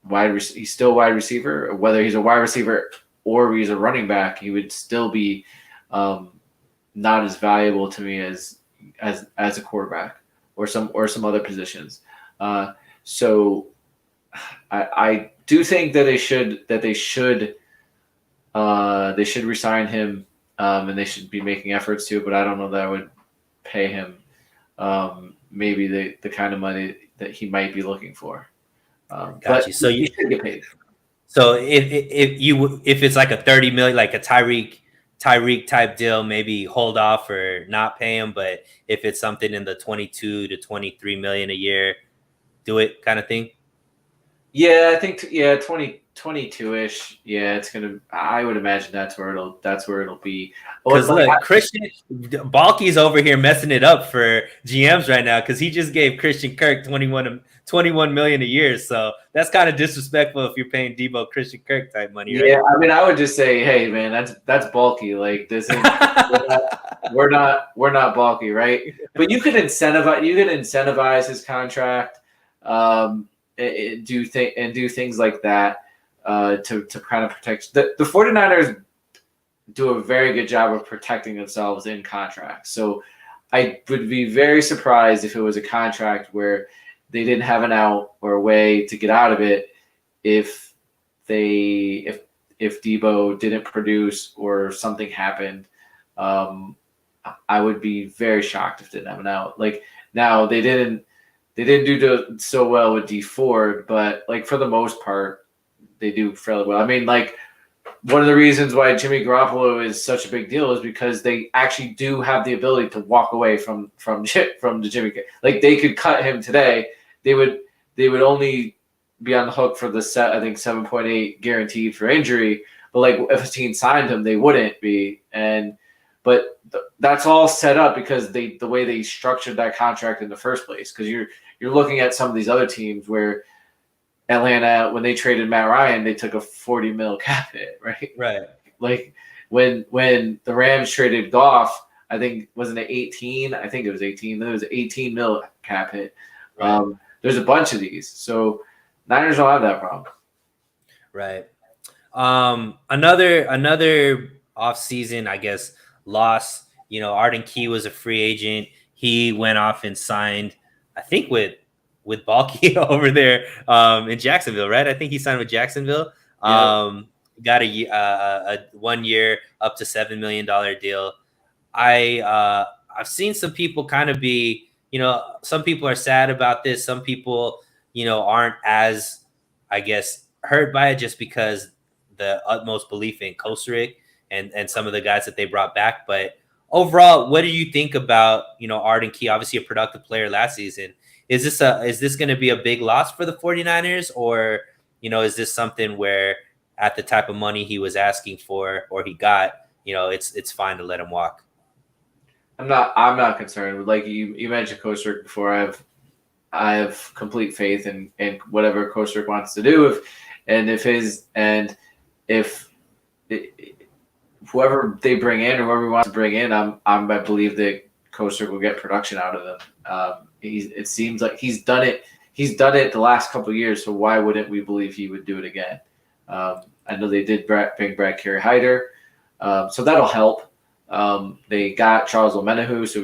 wide receiver. Whether he's a wide receiver or he's a running back, he would still be not as valuable to me as a quarterback or some other positions. So I do think that they should resign him, and they should be making efforts to. But I don't know that I would pay him maybe the kind of money that he might be looking for. Got you. So you should get paid. So if it's like a 30 million, like a Tyreek type deal, maybe hold off or not pay him. But if it's something in the 22 to 23 million a year, do it kind of thing. Yeah, I think 22-ish. Yeah, I would imagine that's where it'll be. Because look, Christian Balky's over here messing it up for GMs right now because he just gave Christian Kirk 21 million a year. So that's kind of disrespectful if you're paying Deebo Christian Kirk type money, right? Yeah, I mean, I would just say, hey, man, that's bulky. Like, this ain't we're not bulky, right? But you could incentivize his contract, do things like that to kind of protect the 49ers. Do a very good job of protecting themselves in contracts. So I would be very surprised if it was a contract where they didn't have an out or a way to get out of it if Deebo didn't produce or something happened. I would be very shocked if they didn't have an out. Like, now they didn't do so well with D Ford, but like for the most part they do fairly well. I mean, like, one of the reasons why Jimmy Garoppolo is such a big deal is because they actually do have the ability to walk away from the Jimmy. Like, they could cut him today. They would only be on the hook for the I think 7.8 guaranteed for injury. But like, if a team signed him, they wouldn't be. But that's all set up because the way they structured that contract in the first place. Because you're looking at some of these other teams where Atlanta, when they traded Matt Ryan, they took a $40 million cap hit, right? Right. Like when the Rams traded Goff, I think wasn't it 18? I think it was 18. There was 18 mil cap hit. Right. There's a bunch of these, so Niners don't have that problem. Right. Another off-season, I guess, loss. You know, Arden Key was a free agent. He went off and signed, I think, with Balky over there in Jacksonville, right? I think he signed with Jacksonville. Got a 1 year up to $7 million deal. I've seen some people kind of be, you know, some people are sad about this. Some people, you know, aren't as, I guess, hurt by it just because the utmost belief in Kosaric and some of the guys that they brought back. But overall, what do you think about, you know, Arden Key, obviously a productive player last season? Is this going to be a big loss for the 49ers, or, you know, is this something where at the type of money he was asking for or he got, you know, it's fine to let him walk? I'm not concerned. Like you mentioned Kosaric before. I have complete faith in whatever Kosaric wants to do. If whoever they bring in or whoever he wants to bring in, I believe that Kosaric will get production out of them. It seems like he's done it. He's done it the last couple of years. So why wouldn't we believe he would do it again? I know they did bring Brad Carey Hyder, so that'll help. They got Charles Omenihu, so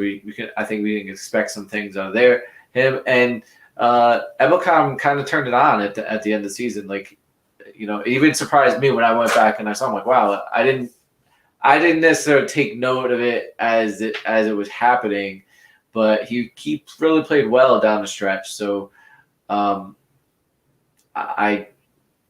I think we can expect some things out of him. And Ebelcom kind of turned it on at the end of the season. Like, you know, it even surprised me when I went back and I saw him. Like, wow, I didn't necessarily take note of it as it was happening, but he really played well down the stretch. So I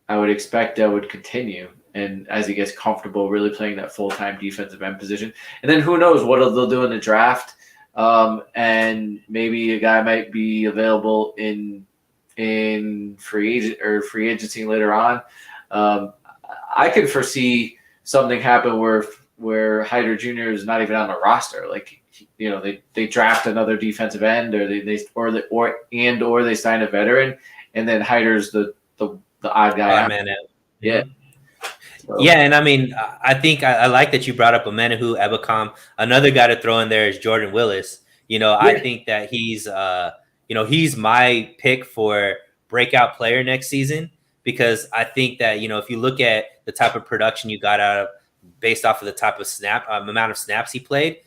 would expect that would continue. And as he gets comfortable really playing that full-time defensive end position. And then who knows what they'll do in the draft. And maybe a guy might be available in free agency later on. I could foresee something happen where Hyder Jr. is not even on the roster. Like, you know, they draft another defensive end, or they sign a veteran, and then Hyder's the odd guy. Odd man out. Yeah. So. Yeah, and I mean, I think I like that you brought up Omenihu, Ebelcom. Another guy to throw in there is Jordan Willis. You know, I think that he's he's my pick for breakout player next season, because I think that, you know, if you look at the type of production you got out of based off of the type of amount of snaps he played,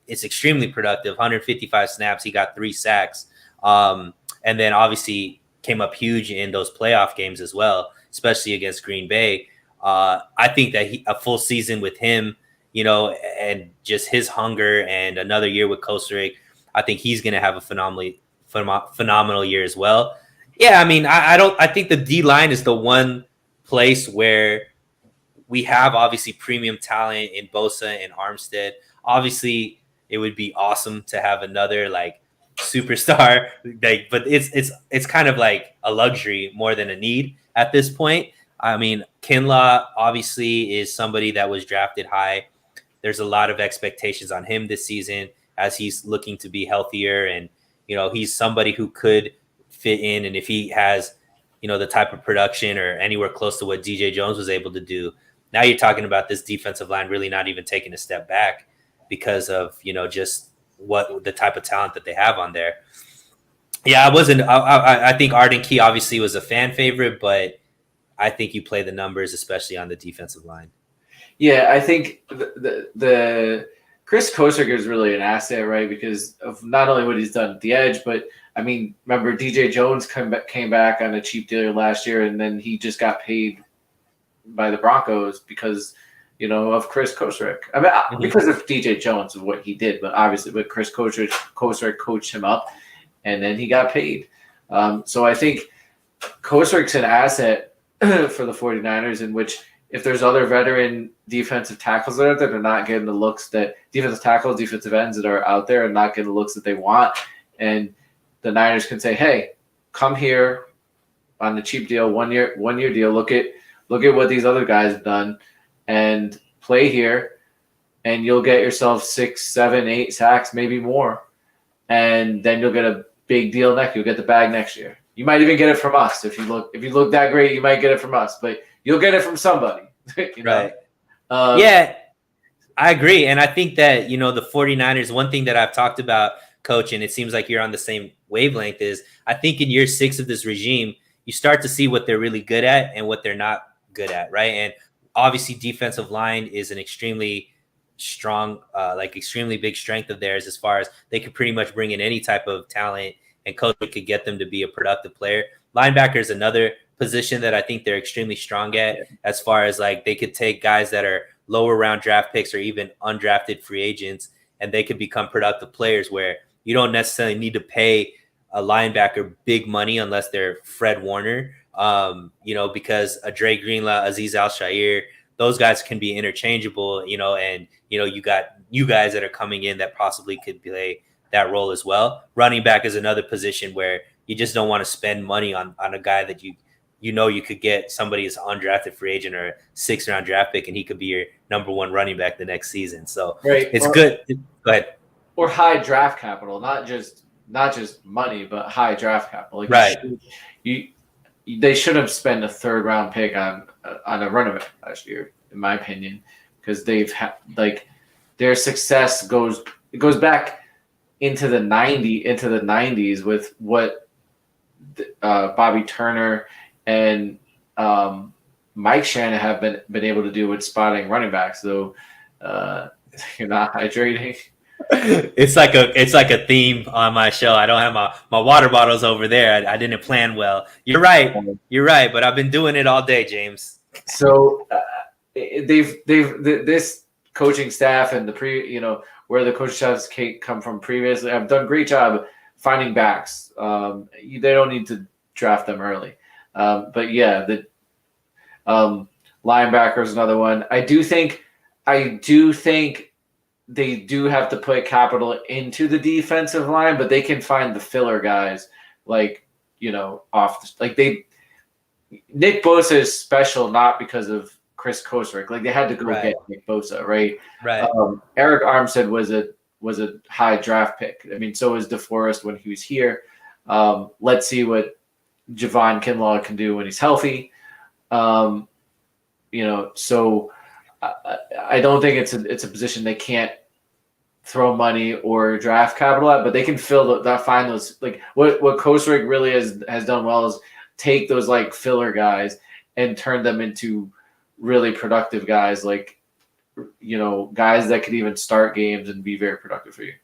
it's extremely productive. 155 snaps, he got 3 sacks, and then obviously came up huge in those playoff games as well, especially against Green Bay. I think that a full season with him, you know, and just his hunger and another year with Kosaric, I think he's going to have a phenomenal year as well. Yeah, I mean, I think the D line is the one place where we have obviously premium talent in Bosa and Armstead. Obviously, it would be awesome to have another like superstar, but it's kind of like a luxury more than a need at this point. I mean, Kinlaw obviously is somebody that was drafted high. There's a lot of expectations on him this season as he's looking to be healthier, and, you know, he's somebody who could fit in. And if he has, you know, the type of production or anywhere close to what DJ Jones was able to do, now you're talking about this defensive line really not even taking a step back because of, you know, just what the type of talent that they have on there. Yeah, I think Arden Key obviously was a fan favorite, but I think you play the numbers, especially on the defensive line. Yeah, I think the Chris Kosaric is really an asset, right? Because of not only what he's done at the edge, but I mean, remember DJ Jones came back on a cheap deal last year, and then he just got paid by the Broncos because, you know, of Chris Kosaric. I mean, because of DJ Jones and what he did, but obviously, with Chris Kosaric coached him up, and then he got paid. So I think Kosaric's an asset for the 49ers, in which if there's other veteran defensive tackles that are not getting the looks that defensive tackles, defensive ends that are out there and not getting the looks that they want, and the Niners can say, hey, come here on the cheap deal, one year deal. Look at what these other guys have done and play here, and you'll get yourself 6, 7, 8 sacks, maybe more. And then you'll get a big deal next. You'll get the bag next year. You might even get it from us if you look that great. You might get it from us, but you'll get it from somebody. Right. Yeah, I agree. And I think that, the 49ers, one thing that I've talked about, Coach, and it seems like you're on the same wavelength, is I think in year 6 of this regime, you start to see what they're really good at and what they're not good at, right? And obviously, defensive line is an extremely strong, extremely big strength of theirs, as far as they could pretty much bring in any type of talent and coach could get them to be a productive player. Linebacker is another position that I think they're extremely strong at, as far as like they could take guys that are lower round draft picks or even undrafted free agents, and they could become productive players where you don't necessarily need to pay a linebacker big money unless they're Fred Warner, because a Dre Greenlaw, Azeez Al-Shaair, those guys can be interchangeable, and, you got you guys that are coming in that possibly could play that role as well. Running back is another position where you just don't want to spend money on a guy that you could get somebody as undrafted free agent or a 6th round draft pick, and he could be your number 1 running back the next season. So it's good. Go ahead. Or high draft capital, not just money, but high draft capital. Like right. They should have spent a 3rd round pick on a running back last year, in my opinion, because they've had their success goes back into the 90s with what Bobby Turner and Mike Shanahan have been able to do with spotting running backs. Though you're not hydrating. It's like a theme on my show. I don't have my water bottles over there. I didn't plan well. You're right, but I've been doing it all day, James. So this coaching staff and where the coaching staffs come from previously, I've done a great job finding backs. They don't need to draft them early. But yeah, the linebacker is another one. I do think they do have to put capital into the defensive line, but they can find the filler guys Nick Bosa is special not because of Chris Kosrick. Like they had to go get Nick Bosa, right? Right. Eric Armstead was a high draft pick. I mean, so was DeForest when he was here. Let's see what Javon Kinlaw can do when he's healthy. So I don't think it's a position they can't throw money or draft capital at, but they can find those, like what Kosrick really has done well is take those like filler guys and turn them into really productive guys, guys that could even start games and be very productive for you.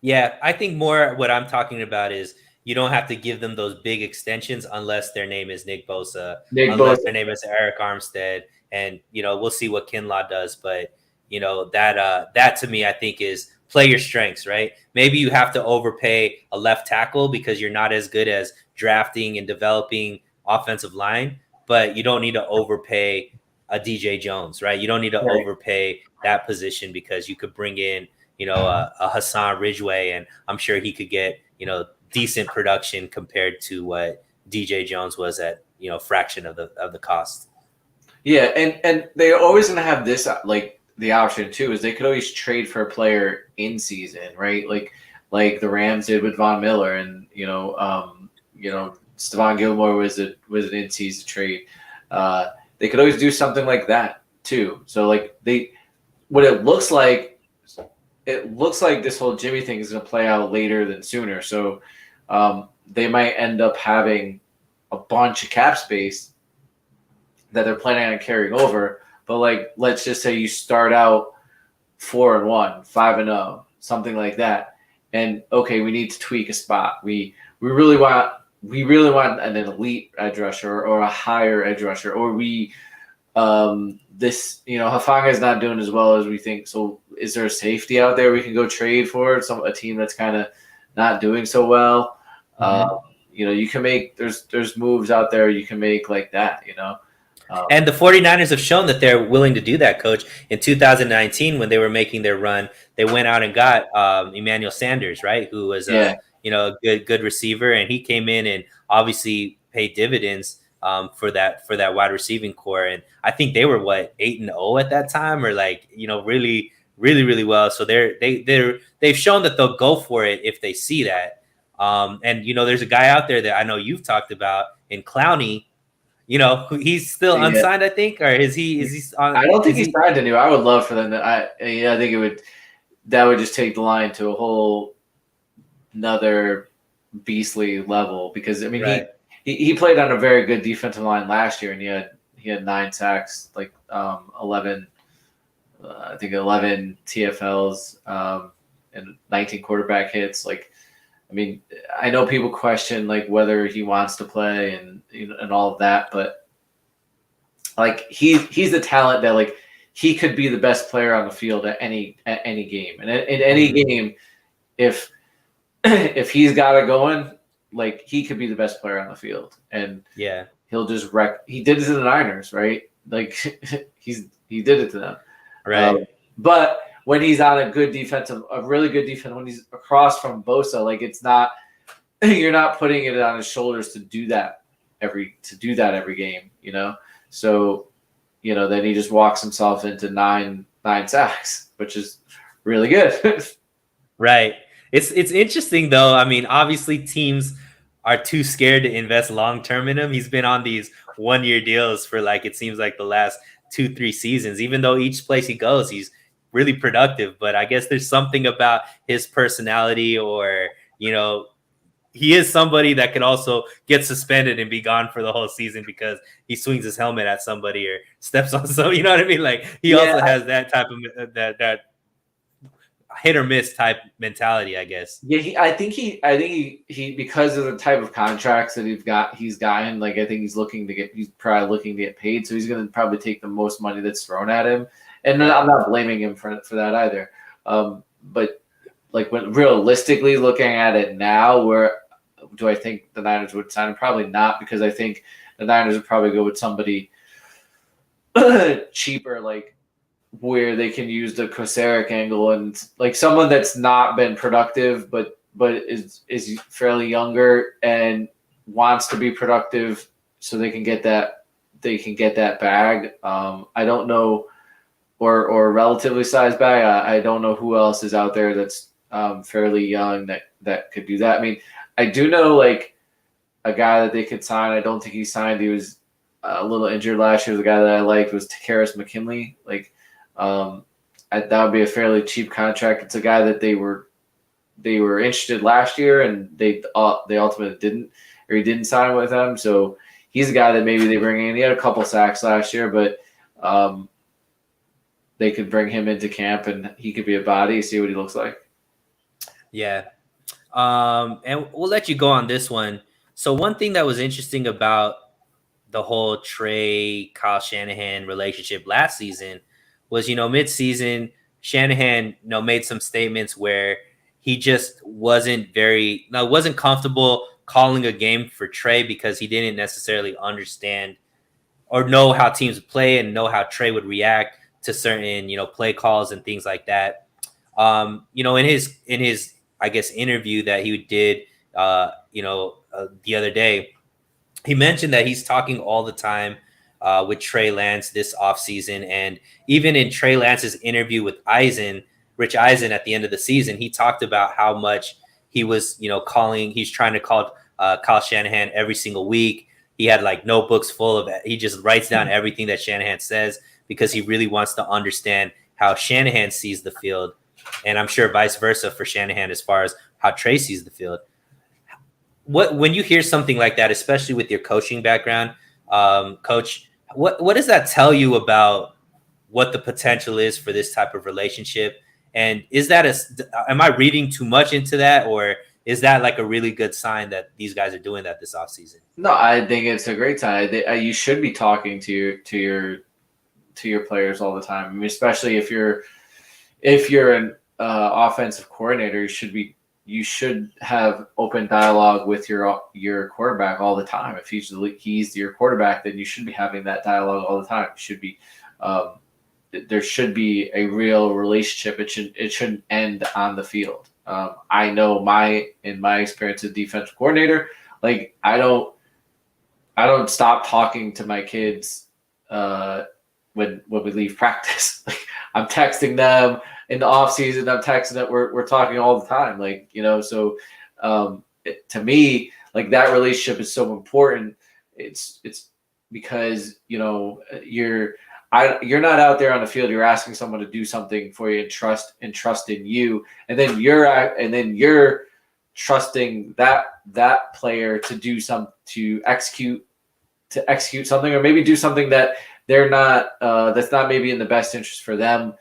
Yeah, I think more what I'm talking about is you don't have to give them those big extensions unless their name is Nick Bosa, unless their name is Eric Armstead, and we'll see what Kinlaw does. But that to me, I think is play your strengths, right? Maybe you have to overpay a left tackle because you're not as good as drafting and developing offensive line, but you don't need to overpay a DJ Jones, right? You don't need to overpay that position because you could bring in, a Hassan Ridgeway, and I'm sure he could get, decent production compared to what DJ Jones was at, fraction of the cost. Yeah, and they're always going to have this, the option too, is they could always trade for a player in season, right? Like the Rams did with Von Miller, and Stephon Gilmore was an in season trade. They could always do something like that too. So it looks like this whole Jimmy thing is going to play out later than sooner. So they might end up having a bunch of cap space that they're planning on carrying over. But let's just say you start out 4-1, 5-0, something like that, and okay, we need to tweak a spot. We really want an elite edge rusher or a higher edge rusher, or Hufanga is not doing as well as we think. So is there a safety out there we can go trade for? A team that's kind of not doing so well. You can make there's moves out there you can make like that. And the 49ers have shown that they're willing to do that, Coach. In 2019, when they were making their run, they went out and got Emmanuel Sanders, right, who was a good receiver, and he came in and obviously paid dividends for that wide receiving core. And I think they were 8-0 at that time, or really, really, really well. So they've shown that they'll go for it if they see that. And there's a guy out there that I know you've talked about in Clowney. He's still Yeah. unsigned, I think, or is he? Is he on? I don't think Is he's he? signed anywhere. I would love for them to. I think that would just take the line to a whole another beastly level because I mean Right. he played on a very good defensive line last year and he had 9 sacks, like 11 I think 11 TFLs, and 19 quarterback hits. Like, I mean, I know people question like whether he wants to play and all of that, but like he's the talent that like he could be the best player on the field at any game, and in any game, if if he's got it going, like he could be the best player on the field, and Yeah. he'll just wreck. He did it to the Niners, right? Like he did it to them. Right. But when he's on a really good defense, when he's across from Bosa, like it's not, you're not putting it on his shoulders to do that every game, So, then he just walks himself into nine sacks, which is really good. Right. It's interesting though. I mean, obviously teams are too scared to invest long term in him. He's been on these 1-year deals for like it seems like the last 2-3 seasons. Even though each place he goes, he's really productive. But I guess there's something about his personality, or he is somebody that could also get suspended and be gone for the whole season because he swings his helmet at somebody or steps on some. You know what I mean? Like he also has that type of that hit or miss type mentality, I guess. Yeah, I think he because of the type of contracts that he's gotten, like I think he's probably looking to get paid, so he's going to probably take the most money that's thrown at him, and I'm not blaming him for that either. But like when realistically looking at it now, where do I think the Niners would sign him? Probably not, because I think the Niners would probably go with somebody cheaper, like where they can use the Kosaric angle and like someone that's not been productive, but is fairly younger and wants to be productive, so they can get that bag. I don't know, or relatively sized bag. I don't know who else is out there that's fairly young that could do that. I mean, I do know like a guy that they could sign. I don't think he signed. He was a little injured last year. The guy that I liked was Takaris McKinley. Like, that would be a fairly cheap contract. It's a guy that they were interested last year, and they ultimately didn't sign with them. So he's a guy that maybe they bring in. He had a couple sacks last year, but they could bring him into camp and he could be a body, see what he looks like. Yeah. And we'll let you go on this one. So one thing that was interesting about the whole Trey, Kyle Shanahan relationship last season was, mid-season, Shanahan, made some statements where he just wasn't comfortable calling a game for Trey because he didn't necessarily understand or know how teams would play and know how Trey would react to certain, play calls and things like that. In his I guess interview that he did, the other day, he mentioned that he's talking all the time with Trey Lance this offseason. And even in Trey Lance's interview with Rich Eisen at the end of the season, he talked about how much he was, he's trying to call Kyle Shanahan every single week. He had like notebooks full of it. He just writes down everything that Shanahan says because he really wants to understand how Shanahan sees the field. And I'm sure vice versa for Shanahan as far as how Trey sees the field. When you hear something like that, especially with your coaching background, Coach, what does that tell you about what the potential is for this type of relationship? And am I reading too much into that, or is that like a really good sign that these guys are doing that this offseason? No, I think it's a great sign. You should be talking to your players all the time. I mean, especially if you're an offensive coordinator, you should have open dialogue with your quarterback all the time. If he's your quarterback, then you should be having that dialogue all the time. It should be there should be a real relationship. It shouldn't end on the field. I know in my experience as defensive coordinator, like I don't stop talking to my kids when we leave practice. Like I'm texting them in the off season. I'm texting that we're talking all the time. Like, so to me, like that relationship is so important. It's because you're not out there on the field. You're asking someone to do something for you and trust in you, and then you're trusting that player to do to execute something, or maybe do something that they're not that's not maybe in the best interest for them,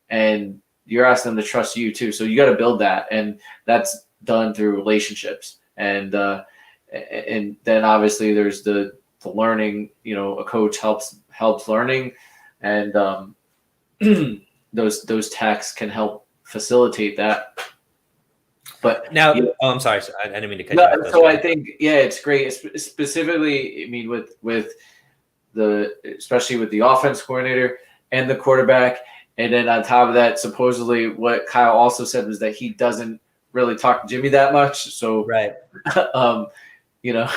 and you're asking them to trust you too. So you got to build that, and that's done through relationships, and then obviously there's the learning. A coach helps learning, and those texts can help facilitate that. But now, I'm sorry, I didn't mean to cut no, you off. so I think it's great, specifically. I mean, with especially with the offense coordinator and the quarterback, and then on top of that, supposedly what Kyle also said was that he doesn't really talk to Jimmy that much. So, right, you know,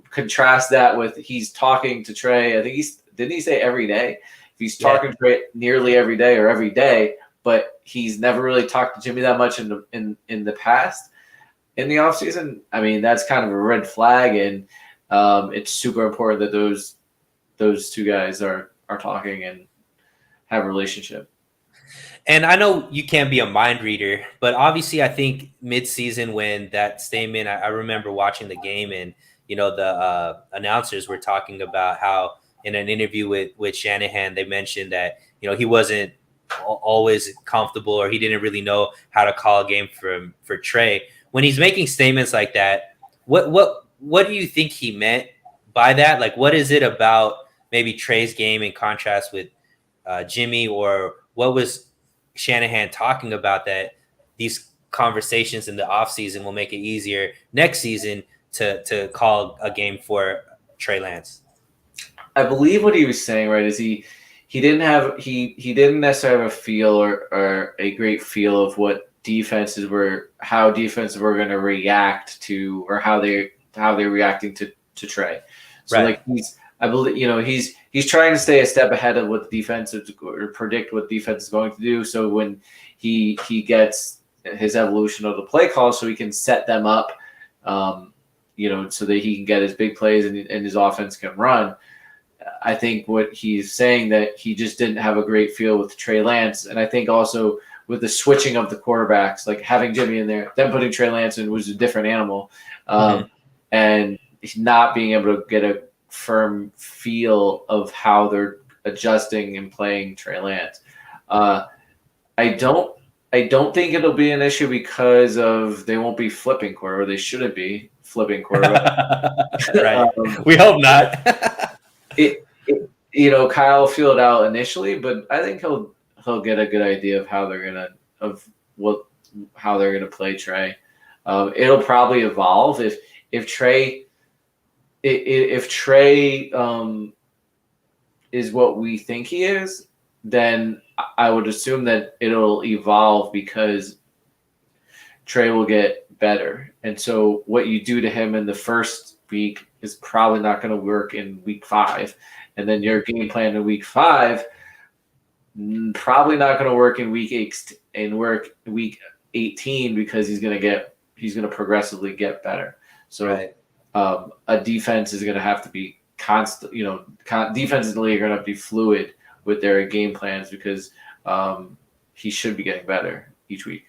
contrast that with he's talking to Trey. I think didn't he say every day? If he's talking to Trey nearly every day or every day, but he's never really talked to Jimmy that much in the past. In the offseason, I mean, that's kind of a red flag, and it's super important that those two guys are talking and have a relationship. And I know you can't be a mind reader, but obviously I think mid-season when that statement, I remember watching the game, and the announcers were talking about how in an interview with Shanahan, they mentioned that he wasn't always comfortable, or he didn't really know how to call a game for Trey. When he's making statements like that, what do you think he meant by that? Like, what is it about maybe Trey's game in contrast with Jimmy, or what was Shanahan talking about that these conversations in the offseason will make it easier next season to call a game for Trey Lance? I believe what he was saying, right, is he didn't necessarily have a feel or a great feel of what how defenses were going to react to, or how they're reacting to Trey. So right. like I believe he's trying to stay a step ahead of what the defense is, or predict what defense is going to do. So when he gets his evolution of the play call, so he can set them up, so that he can get his big plays and his offense can run. I think what he's saying, that he just didn't have a great feel with Trey Lance, and I think also with the switching of the quarterbacks, like having Jimmy in there, then putting Trey Lance in was a different animal, and not being able to get a firm feel of how they're adjusting and playing Trey Lance. I don't think it'll be an issue because of they won't be flipping quarterback, or they shouldn't be flipping quarterback. Right. We hope not. Kyle feel it out initially, but I think he'll get a good idea of how they're gonna play Trey. It'll probably evolve if Trey is what we think he is, then I would assume that it'll evolve because Trey will get better. And so what you do to him in the first week is probably not going to work in week 5. And then your game plan in week 5 probably not going to work in week 8 and work week 18, because he's going to progressively get better. So right. A defense is going to have to be constant, defenses in the league are going to have to be fluid with their game plans, because he should be getting better each week.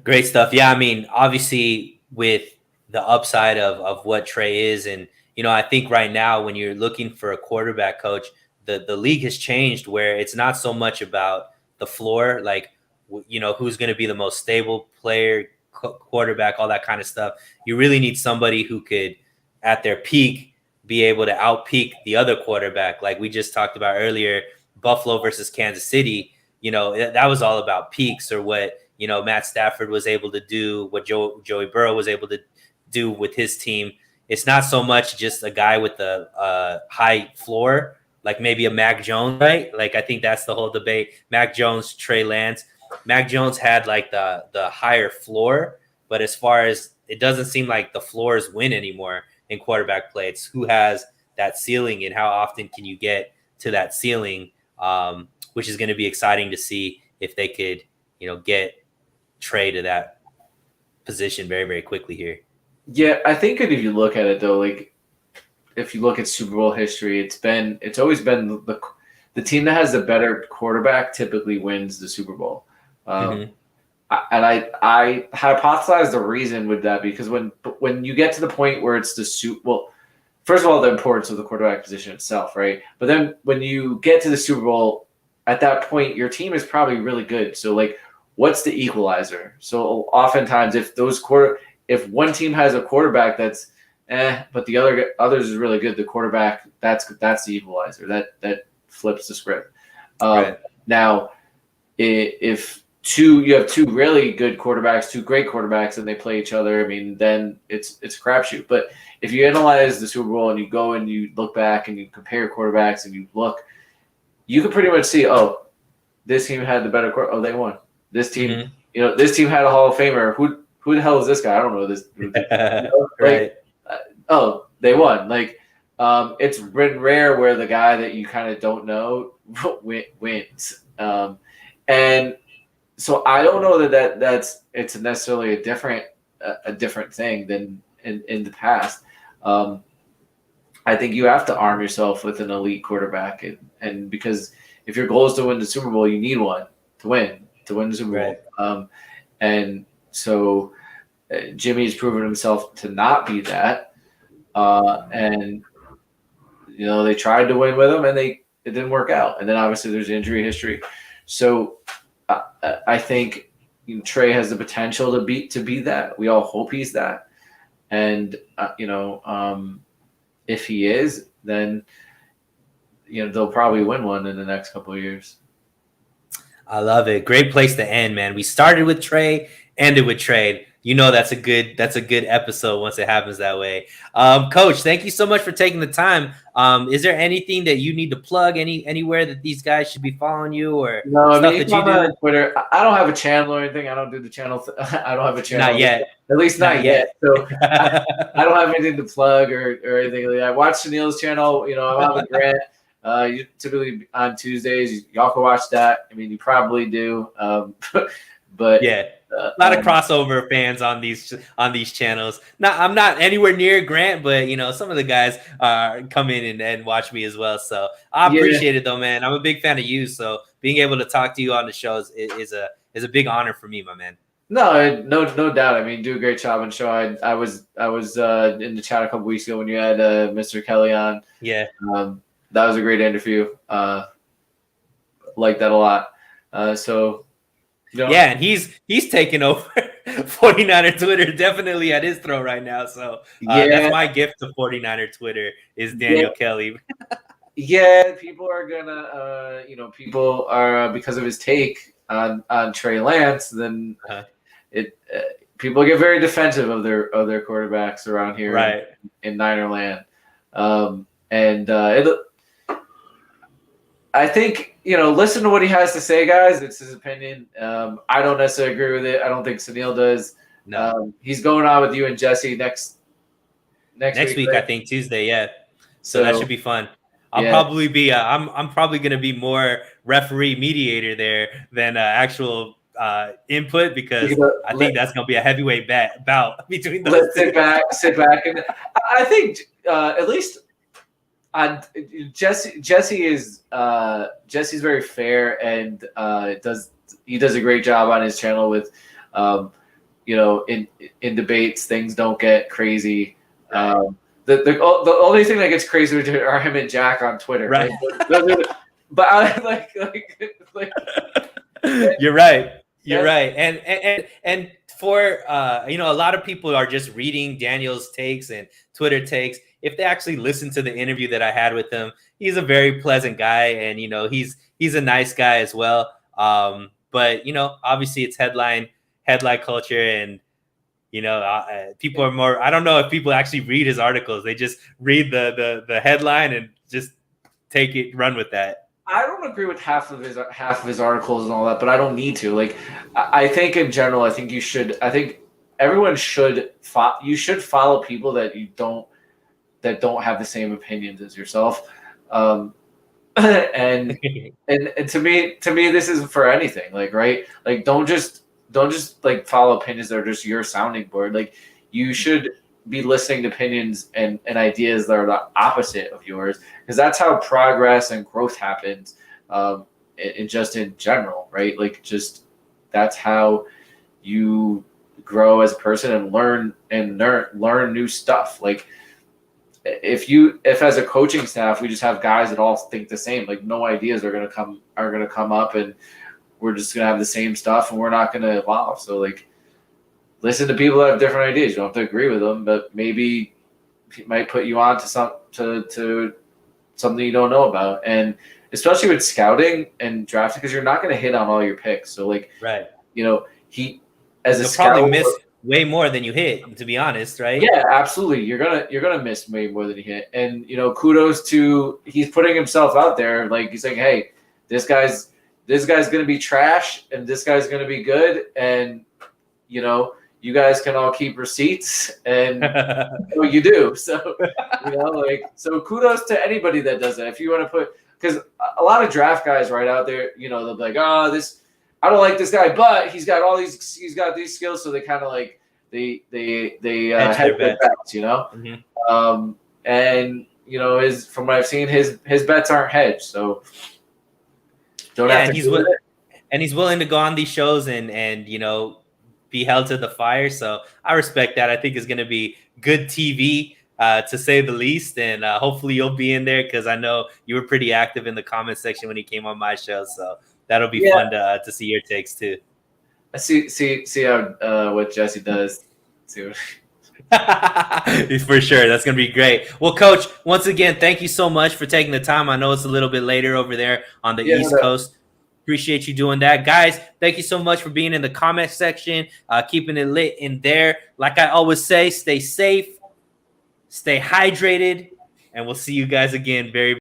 Great stuff. Yeah, I mean, obviously with the upside of what Trey is, and I think right now when you're looking for a quarterback coach, the league has changed where it's not so much about the floor, like who's going to be the most stable player, quarterback, all that kind of stuff. You really need somebody who could, at their peak, be able to outpeak the other quarterback. Like we just talked about earlier, Buffalo versus Kansas City, that was all about peaks, or what Matt Stafford was able to do, what Joey Burrow was able to do with his team. It's not so much just a guy with a high floor, like maybe a Mac Jones, right? Like I think that's the whole debate. Mac Jones, Trey Lance. Mac Jones had like the higher floor, but as far as it doesn't seem like the floors win anymore in quarterback play. It's who has that ceiling and how often can you get to that ceiling, which is going to be exciting to see if they could, get Trey to that position very, very quickly here. Yeah, I think if you look at it though, like if you look at Super Bowl history, it's always been the team that has the better quarterback typically wins the Super Bowl. Mm-hmm. And I hypothesize the reason with that because when you get to the point where it's first of all, the importance of the quarterback position itself, right? But then when you get to the Super Bowl, at that point, your team is probably really good. So like, what's the equalizer? So oftentimes, if one team has a quarterback that's but the others is really good, the quarterback that's the equalizer. That flips the script. Right. Now, if you have two really good quarterbacks, two great quarterbacks, and they play each other, I mean, then it's a crapshoot. But if you analyze the Super Bowl and you go and you look back and you compare quarterbacks and you can pretty much see, oh, this team had the better quarterback. Oh, they won. This team, this team had a Hall of Famer. Who the hell is this guy? I don't know this. Right. Oh, they won. Like, it's been rare where the guy that you kind of don't know wins. And so I don't know that's it's necessarily a different thing than in the past. I think you have to arm yourself with an elite quarterback, and because if your goal is to win the Super Bowl, you need one to win the Super Bowl. And so Jimmy's proven himself to not be that, and they tried to win with him, and it didn't work out. And then obviously there's injury history, so. I think Trey has the potential to be that. We all hope he's that, and if he is, then they'll probably win one in the next couple of years. I love it. Great place to end, man. We started with Trey, ended with Trey. That's a good episode once it happens that way. Coach, thank you so much for taking the time. Is there anything that you need to plug anywhere that these guys should be following you or stuff that you do on Twitter? I don't have a channel or anything. I don't do the channel. I don't have a channel. Not yet. At least not yet. So I don't have anything to plug or anything like that. I watch Sunil's channel. I'm on with Grant. Typically on Tuesdays. Y'all can watch that. I mean, you probably do. But yeah. A lot of crossover fans on these channels. I'm not anywhere near Grant, but some of the guys come in and watch me as well. So I appreciate it though, man. I'm a big fan of you. So being able to talk to you on the show is a big honor for me, my man. No doubt. I mean, do a great job on the show. I was in the chat a couple weeks ago when you had Mr. Kelly on. Yeah. That was a great interview. Like that a lot. Yeah, and he's taking over 49er Twitter definitely at his throat right now. So that's my gift to 49er Twitter is Daniel Kelly. Yeah, people are gonna, people are because of his take on Trey Lance. Then people get very defensive of their quarterbacks around here, right? In Niner land, I think, listen to what he has to say, guys. It's his opinion. I don't necessarily agree with it. I don't think Sunil does. No. He's going on with you and Jesse next week, right? I think Tuesday. Yeah. So that should be fun. I'll Yeah. probably be I'm probably going to be more referee mediator there than actual input, because I think that's going to be a heavyweight bout between those two. Sit back. And I think at least Jesse is Jesse's very fair, and he does a great job on his channel with in debates things don't get crazy. The only thing that gets crazy are him and Jack on Twitter. Right. But I like You're right. You're right. And for a lot of people are just reading Daniel's takes and Twitter takes. If they actually listen to the interview that I had with him, he's a very pleasant guy, and he's a nice guy as well. But obviously it's headline culture, and people are more. I don't know if people actually read his articles. They just read the headline and just take it, run with that. I don't agree with half of his articles and all that, but I don't need to. Like, I think in general, I think you should. I think everyone should. You should follow people that don't have the same opinions as yourself. And to me, this isn't for anything. Like, right? Like, don't just don't just like follow opinions that are just your sounding board. Like you should be listening to opinions and ideas that are the opposite of yours, because that's how progress and growth happens, just in general, right? Like just that's how you grow as a person and learn new stuff. Like if as a coaching staff we just have guys that all think the same, like no ideas are gonna come up, and we're just gonna have the same stuff and we're not gonna evolve. So like listen to people that have different ideas. You don't have to agree with them, but maybe it might put you on to something you don't know about. And especially with scouting and drafting, because you're not going to hit on all your picks. So like, right, he as a you'll scout, probably miss way more than you hit, to be honest, right? Yeah, absolutely. You're gonna miss way more than you hit. And kudos to, he's putting himself out there. Like he's saying, hey, this guy's gonna be trash and this guy's gonna be good, and you guys can all keep receipts, and you do. So, so kudos to anybody that does that. If you want to put, because a lot of draft guys right out there, they'll be like, oh, I don't like this guy, but he's got these skills. So they kind of like, they hedge their bets, Mm-hmm. and from what I've seen, his bets aren't hedged. So don't have to. And he's willing to go on these shows and be held to the fire. So I respect that. I think it's going to be good TV, to say the least. And hopefully you'll be in there, because I know you were pretty active in the comment section when he came on my show. So that'll be fun to see your takes too. I see how what Jesse does. See what for sure. That's going to be great. Well, Coach, once again, thank you so much for taking the time. I know it's a little bit later over there on the East Coast. Appreciate you doing that. Guys, thank you so much for being in the comment section, keeping it lit in there. Like I always say, stay safe, stay hydrated, and we'll see you guys again very